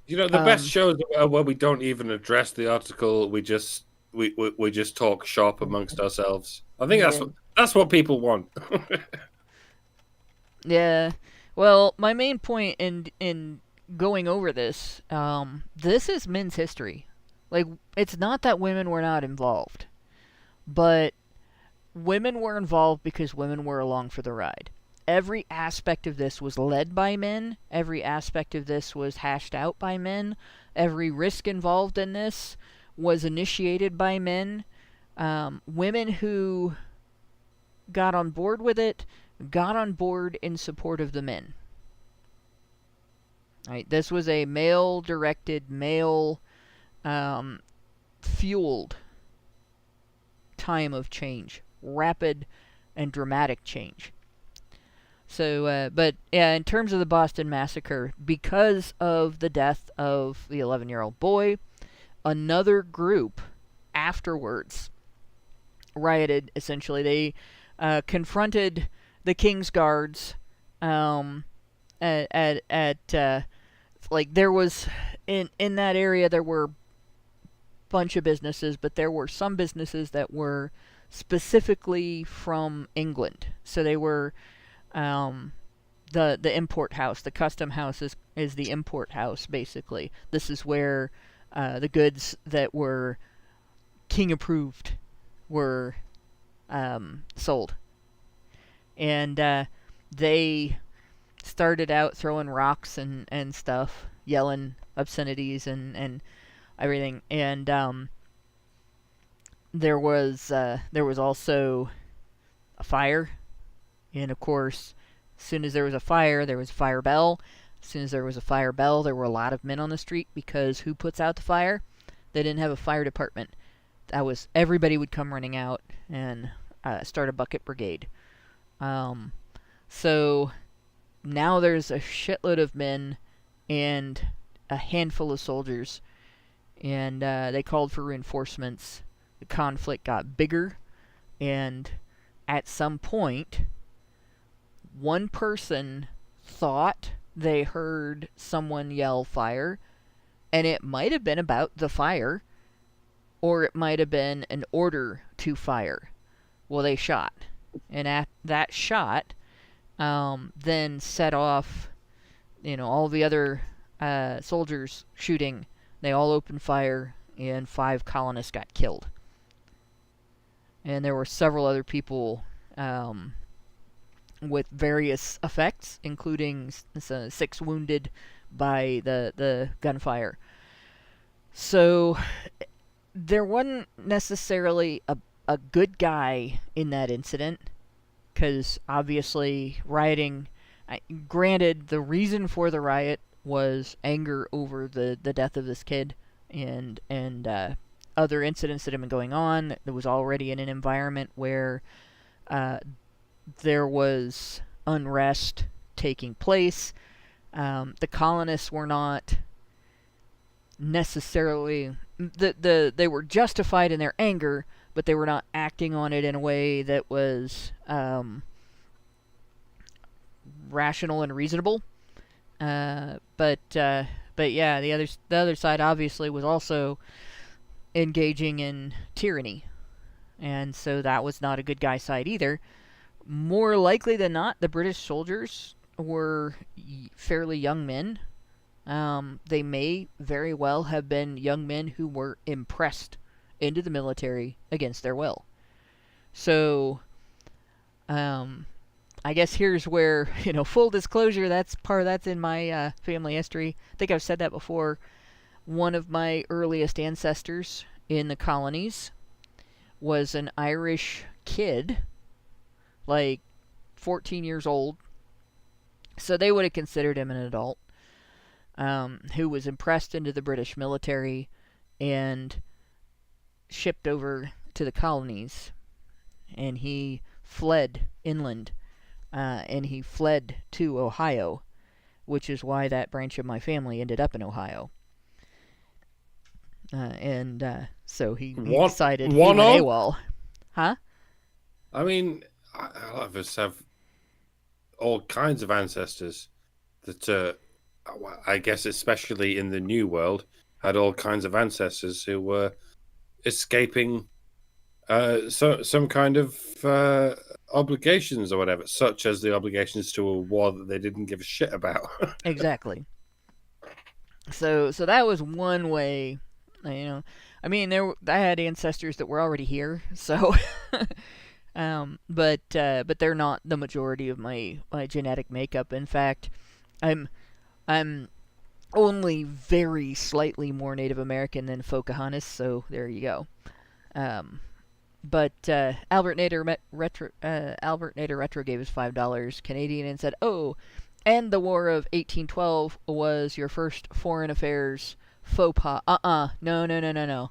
The best shows are where we don't even address the article. We just talk shop amongst ourselves. I think that's what people want. Yeah. Well, my main point in going over this, this is men's history. Like, it's not that women were not involved, but women were involved because women were along for the ride. Every aspect of this was led by men. Every aspect of this was hashed out by men. Every risk involved in this was initiated by men. Women who got on board with it got on board in support of the men. Right? This was a male-directed, male-fueled time of change. Rapid and dramatic change. So, but yeah, in terms of the Boston Massacre, because of the death of the 11-year-old boy, another group afterwards rioted. Essentially, they confronted the King's Guards. Like, there was in that area there were a bunch of businesses, but there were some businesses that were specifically from England. So they were the import house. The custom house is the import house, basically. This is where the goods that were king approved were sold. And they started out throwing rocks and stuff, yelling obscenities and everything. And there was also a fire. And of course, as soon as there was a fire, there was a fire bell. As soon as there was a fire bell, there were a lot of men on the street, because who puts out the fire? They didn't have a fire department. Everybody would come running out and start a bucket brigade. So now there's a shitload of men and a handful of soldiers, and they called for reinforcements. The conflict got bigger, and at some point, one person thought they heard someone yell fire, and it might have been about the fire, or it might have been an order to fire. Well, they shot, and at that shot, then set off, all the other soldiers shooting. They all opened fire, and 5 colonists got killed. And there were several other people with various effects, including 6 wounded by the gunfire. So there wasn't necessarily a good guy in that incident, because obviously rioting, granted, the reason for the riot was anger over the death of this kid and other incidents that had been going on. There was already in an environment where there was unrest taking place. The colonists were not necessarily... they were justified in their anger, but they were not acting on it in a way that was rational and reasonable. But yeah, the other side obviously was also engaging in tyranny, and so that was not a good guy side either. More likely than not, the British soldiers were fairly young men. They may very well have been young men who were impressed into the military against their will. So, I guess here's where, full disclosure, that's in my family history. I think I've said that before. One of my earliest ancestors in the colonies was an Irish kid, like 14 years old. So they would have considered him an adult, who was impressed into the British military and shipped over to the colonies. And he fled inland, and he fled to Ohio, which is why that branch of my family ended up in Ohio. So he decided he went AWOL. Huh? I mean, a lot of us have all kinds of ancestors that, I guess especially in the New World, had all kinds of ancestors who were escaping some kind of obligations or whatever, such as the obligations to a war that they didn't give a shit about. Exactly. So that was one way, I mean, I had ancestors that were already here, so but they're not the majority of my genetic makeup. In fact, I'm only very slightly more Native American than Pocahontas, so there you go. But Albert Nader Retro gave us $5 Canadian and said, "Oh, and the War of 1812 was your first foreign affairs faux pas." No.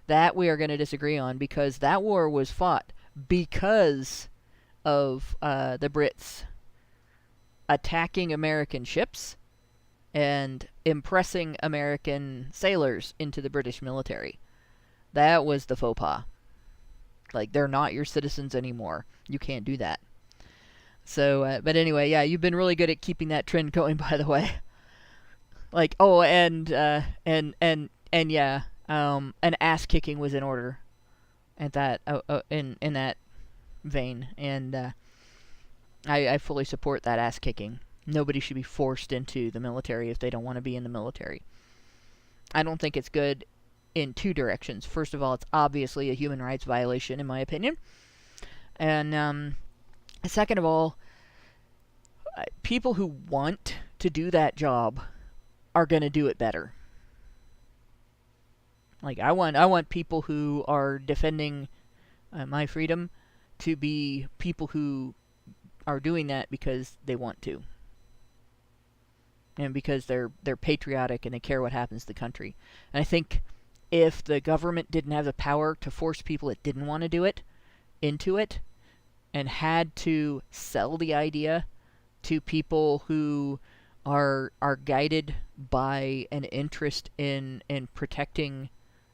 That we are going to disagree on, because that war was fought because of the Brits attacking American ships and impressing American sailors into the British military. That was the faux pas. Like, they're not your citizens anymore. You can't do that. So, but anyway, yeah, you've been really good at keeping that trend going, by the way. Like, oh, and yeah, an ass kicking was in order at that, in that vein, and I fully support that ass kicking. Nobody should be forced into the military if they don't want to be in the military. I don't think it's good in 2 directions. First of all, it's obviously a human rights violation, in my opinion. And second of all, people who want to do that job are going to do it better. Like, I want people who are defending my freedom to be people who are doing that because they want to. And because they're patriotic and they care what happens to the country. And I think if the government didn't have the power to force people that didn't want to do it into it, and had to sell the idea to people who are guided by an interest in protecting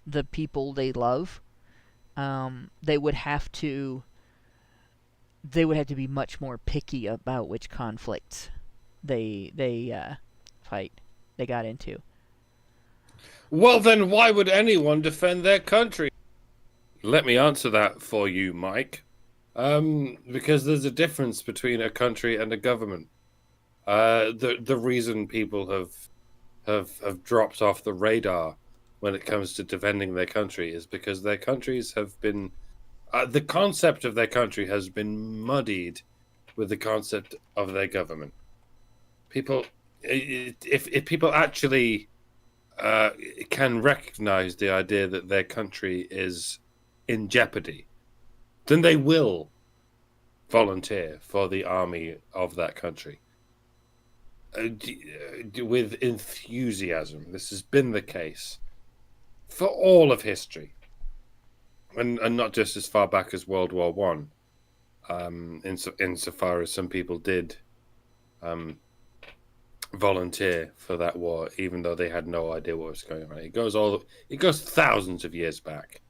the people they love, they would have to be much more picky about which conflicts they got into. Well, then why would anyone defend their country? Let me answer that for you, Mike. Because there's a difference between a country and a government. The reason people have dropped off the radar when it comes to defending their country is because their countries have been the concept of their country has been muddied with the concept of their government. People, if people actually can recognize the idea that their country is in jeopardy, then they will volunteer for the army of that country with enthusiasm. This has been the case for all of history, and not just as far back as World War One. Insofar as some people did volunteer for that war, even though they had no idea what was going on. It goes thousands of years back.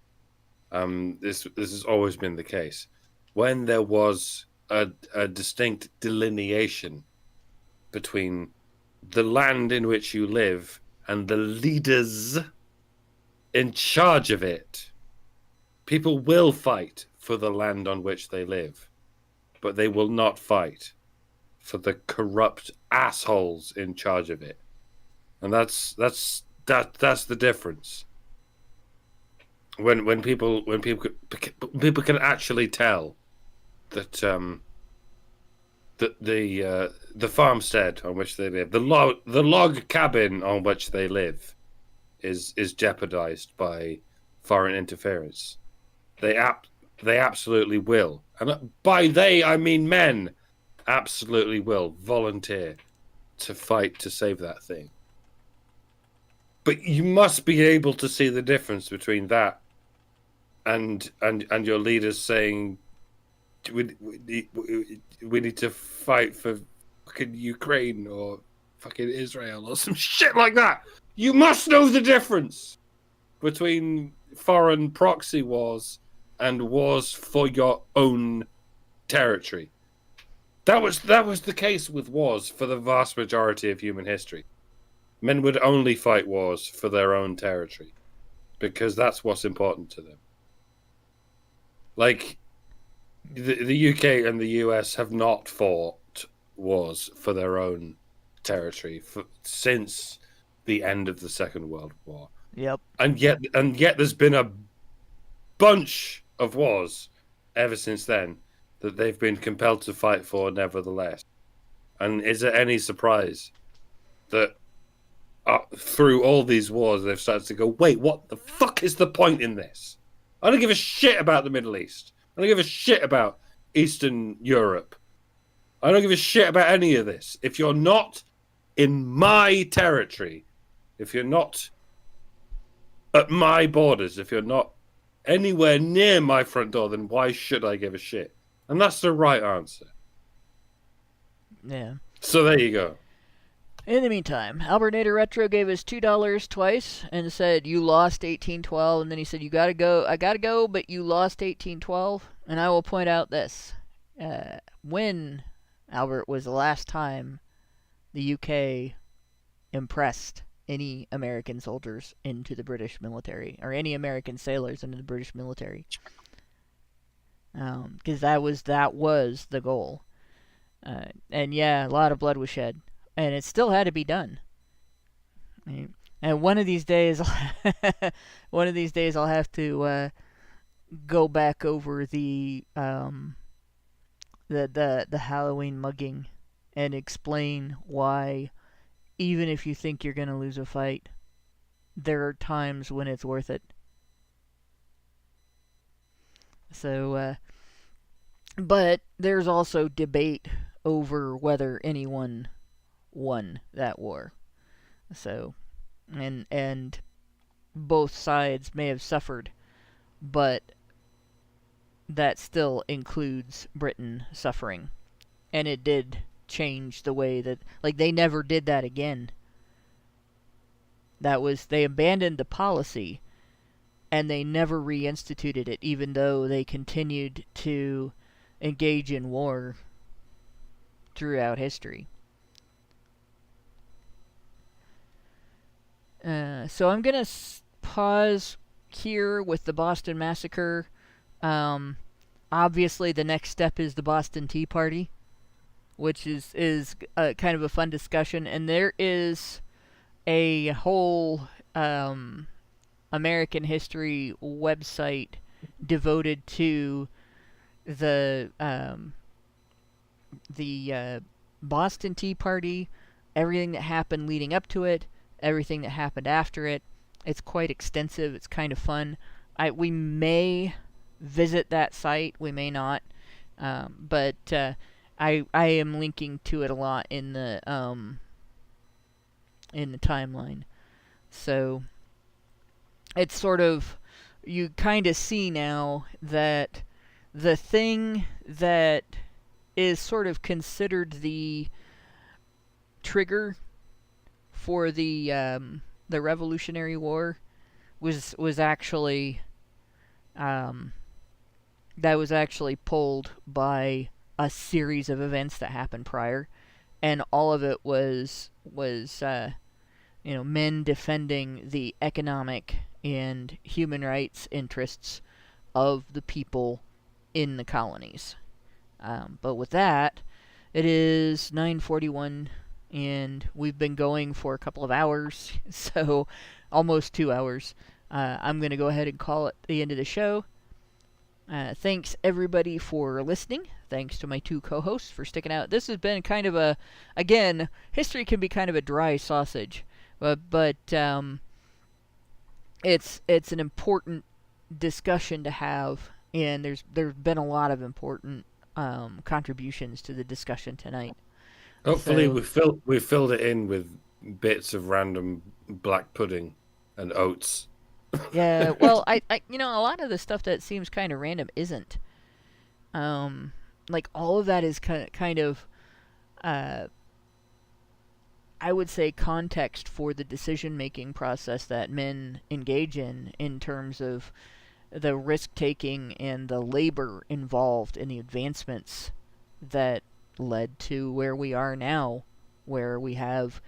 This has always been the case. When there was a distinct delineation between the land in which you live and the leaders in charge of it, people will fight for the land on which they live, but they will not fight for the corrupt assholes in charge of it. And that's the difference. When people can actually tell that the farmstead on which they live, the log cabin on which they live, is jeopardized by foreign interference, they absolutely will, and by they I mean men, absolutely will volunteer to fight to save that thing. But you must be able to see the difference between that and your leaders saying we need to fight for fucking Ukraine or fucking Israel or some shit like that. You must know the difference between foreign proxy wars and wars for your own territory. That was the case with wars for the vast majority of human history. Men would only fight wars for their own territory because that's what's important to them. Like, the UK and the US have not fought wars for their own territory since the end of the Second World War. Yep. And yet there's been a bunch of wars ever since then that they've been compelled to fight for nevertheless. And is it any surprise that through all these wars they've started to go, wait, what the fuck is the point in this? I don't give a shit about the Middle East. I don't give a shit about Eastern Europe. I don't give a shit about any of this. If you're not in my territory, if you're not at my borders, if you're not anywhere near my front door, then why should I give a shit? And that's the right answer. Yeah. So there you go. In the meantime, Albernator Retro gave us $2 twice and said, you lost 1812. And then he said, I gotta go, but you lost 1812. And I will point out this. When, Albert, was the last time the UK impressed any American soldiers into the British military, or any American sailors into the British military? Because that was the goal. And yeah, a lot of blood was shed. And it still had to be done. And one of these days, I'll have to go back over the Halloween mugging and explain why, even if you think you're gonna lose a fight, there are times when it's worth it. So, but there's also debate over whether anyone won that war. So, and both sides may have suffered, but that still includes Britain suffering. And it did change the way that, like, they never did that again. They abandoned the policy, and they never reinstituted it, even though they continued to engage in war throughout history. So I'm going to pause here with the Boston Massacre. Obviously, the next step is the Boston Tea Party, which is kind of a fun discussion. And there is a whole American history website devoted to the Boston Tea Party, everything that happened leading up to it, everything that happened after it. It's quite extensive. It's kind of fun. We may visit that site. We may not. But I am linking to it a lot in the timeline. So it's sort of, you kind of see now that the thing that is sort of considered the trigger for the Revolutionary War was actually that was actually pulled by a series of events that happened prior, and all of it was men defending the economic and human rights interests of the people in the colonies. But with that, it is 9:41, and we've been going for a couple of hours, so almost 2 hours. I'm going to go ahead and call it the end of the show. Thanks, everybody, for listening. Thanks to my two co-hosts for sticking out. This has been kind of again, history can be kind of a dry sausage, but it's an important discussion to have, and there's been a lot of important contributions to the discussion tonight. Hopefully, we filled it in with bits of random black pudding and oats. Yeah, well, I a lot of the stuff that seems kind of random isn't. Like, all of that is kind of I would say, context for the decision-making process that men engage in terms of the risk-taking and the labor involved in the advancements that led to where we are now, where we have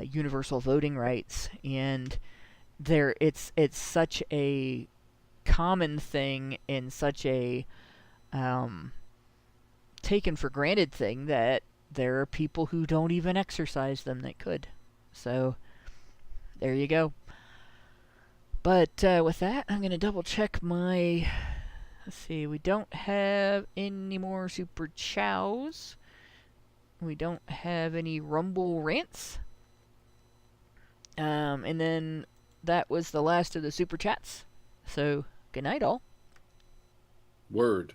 universal voting rights, and it's such a common thing and such a taken for granted thing that there are people who don't even exercise them that could. So there you go. But with that, I'm going to double check my... Let's see, we don't have any more super chows. We don't have any rumble rants. And then that was the last of the super chats. So good night, all. Word.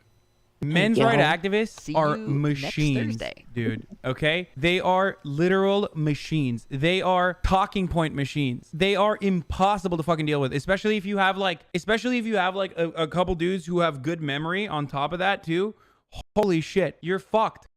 Men's right activists are next machines, Thursday. dude. Okay? They are literal machines. They are talking point machines. They are impossible to fucking deal with, especially if you have like a couple dudes who have good memory on top of that too. Holy shit, you're fucked.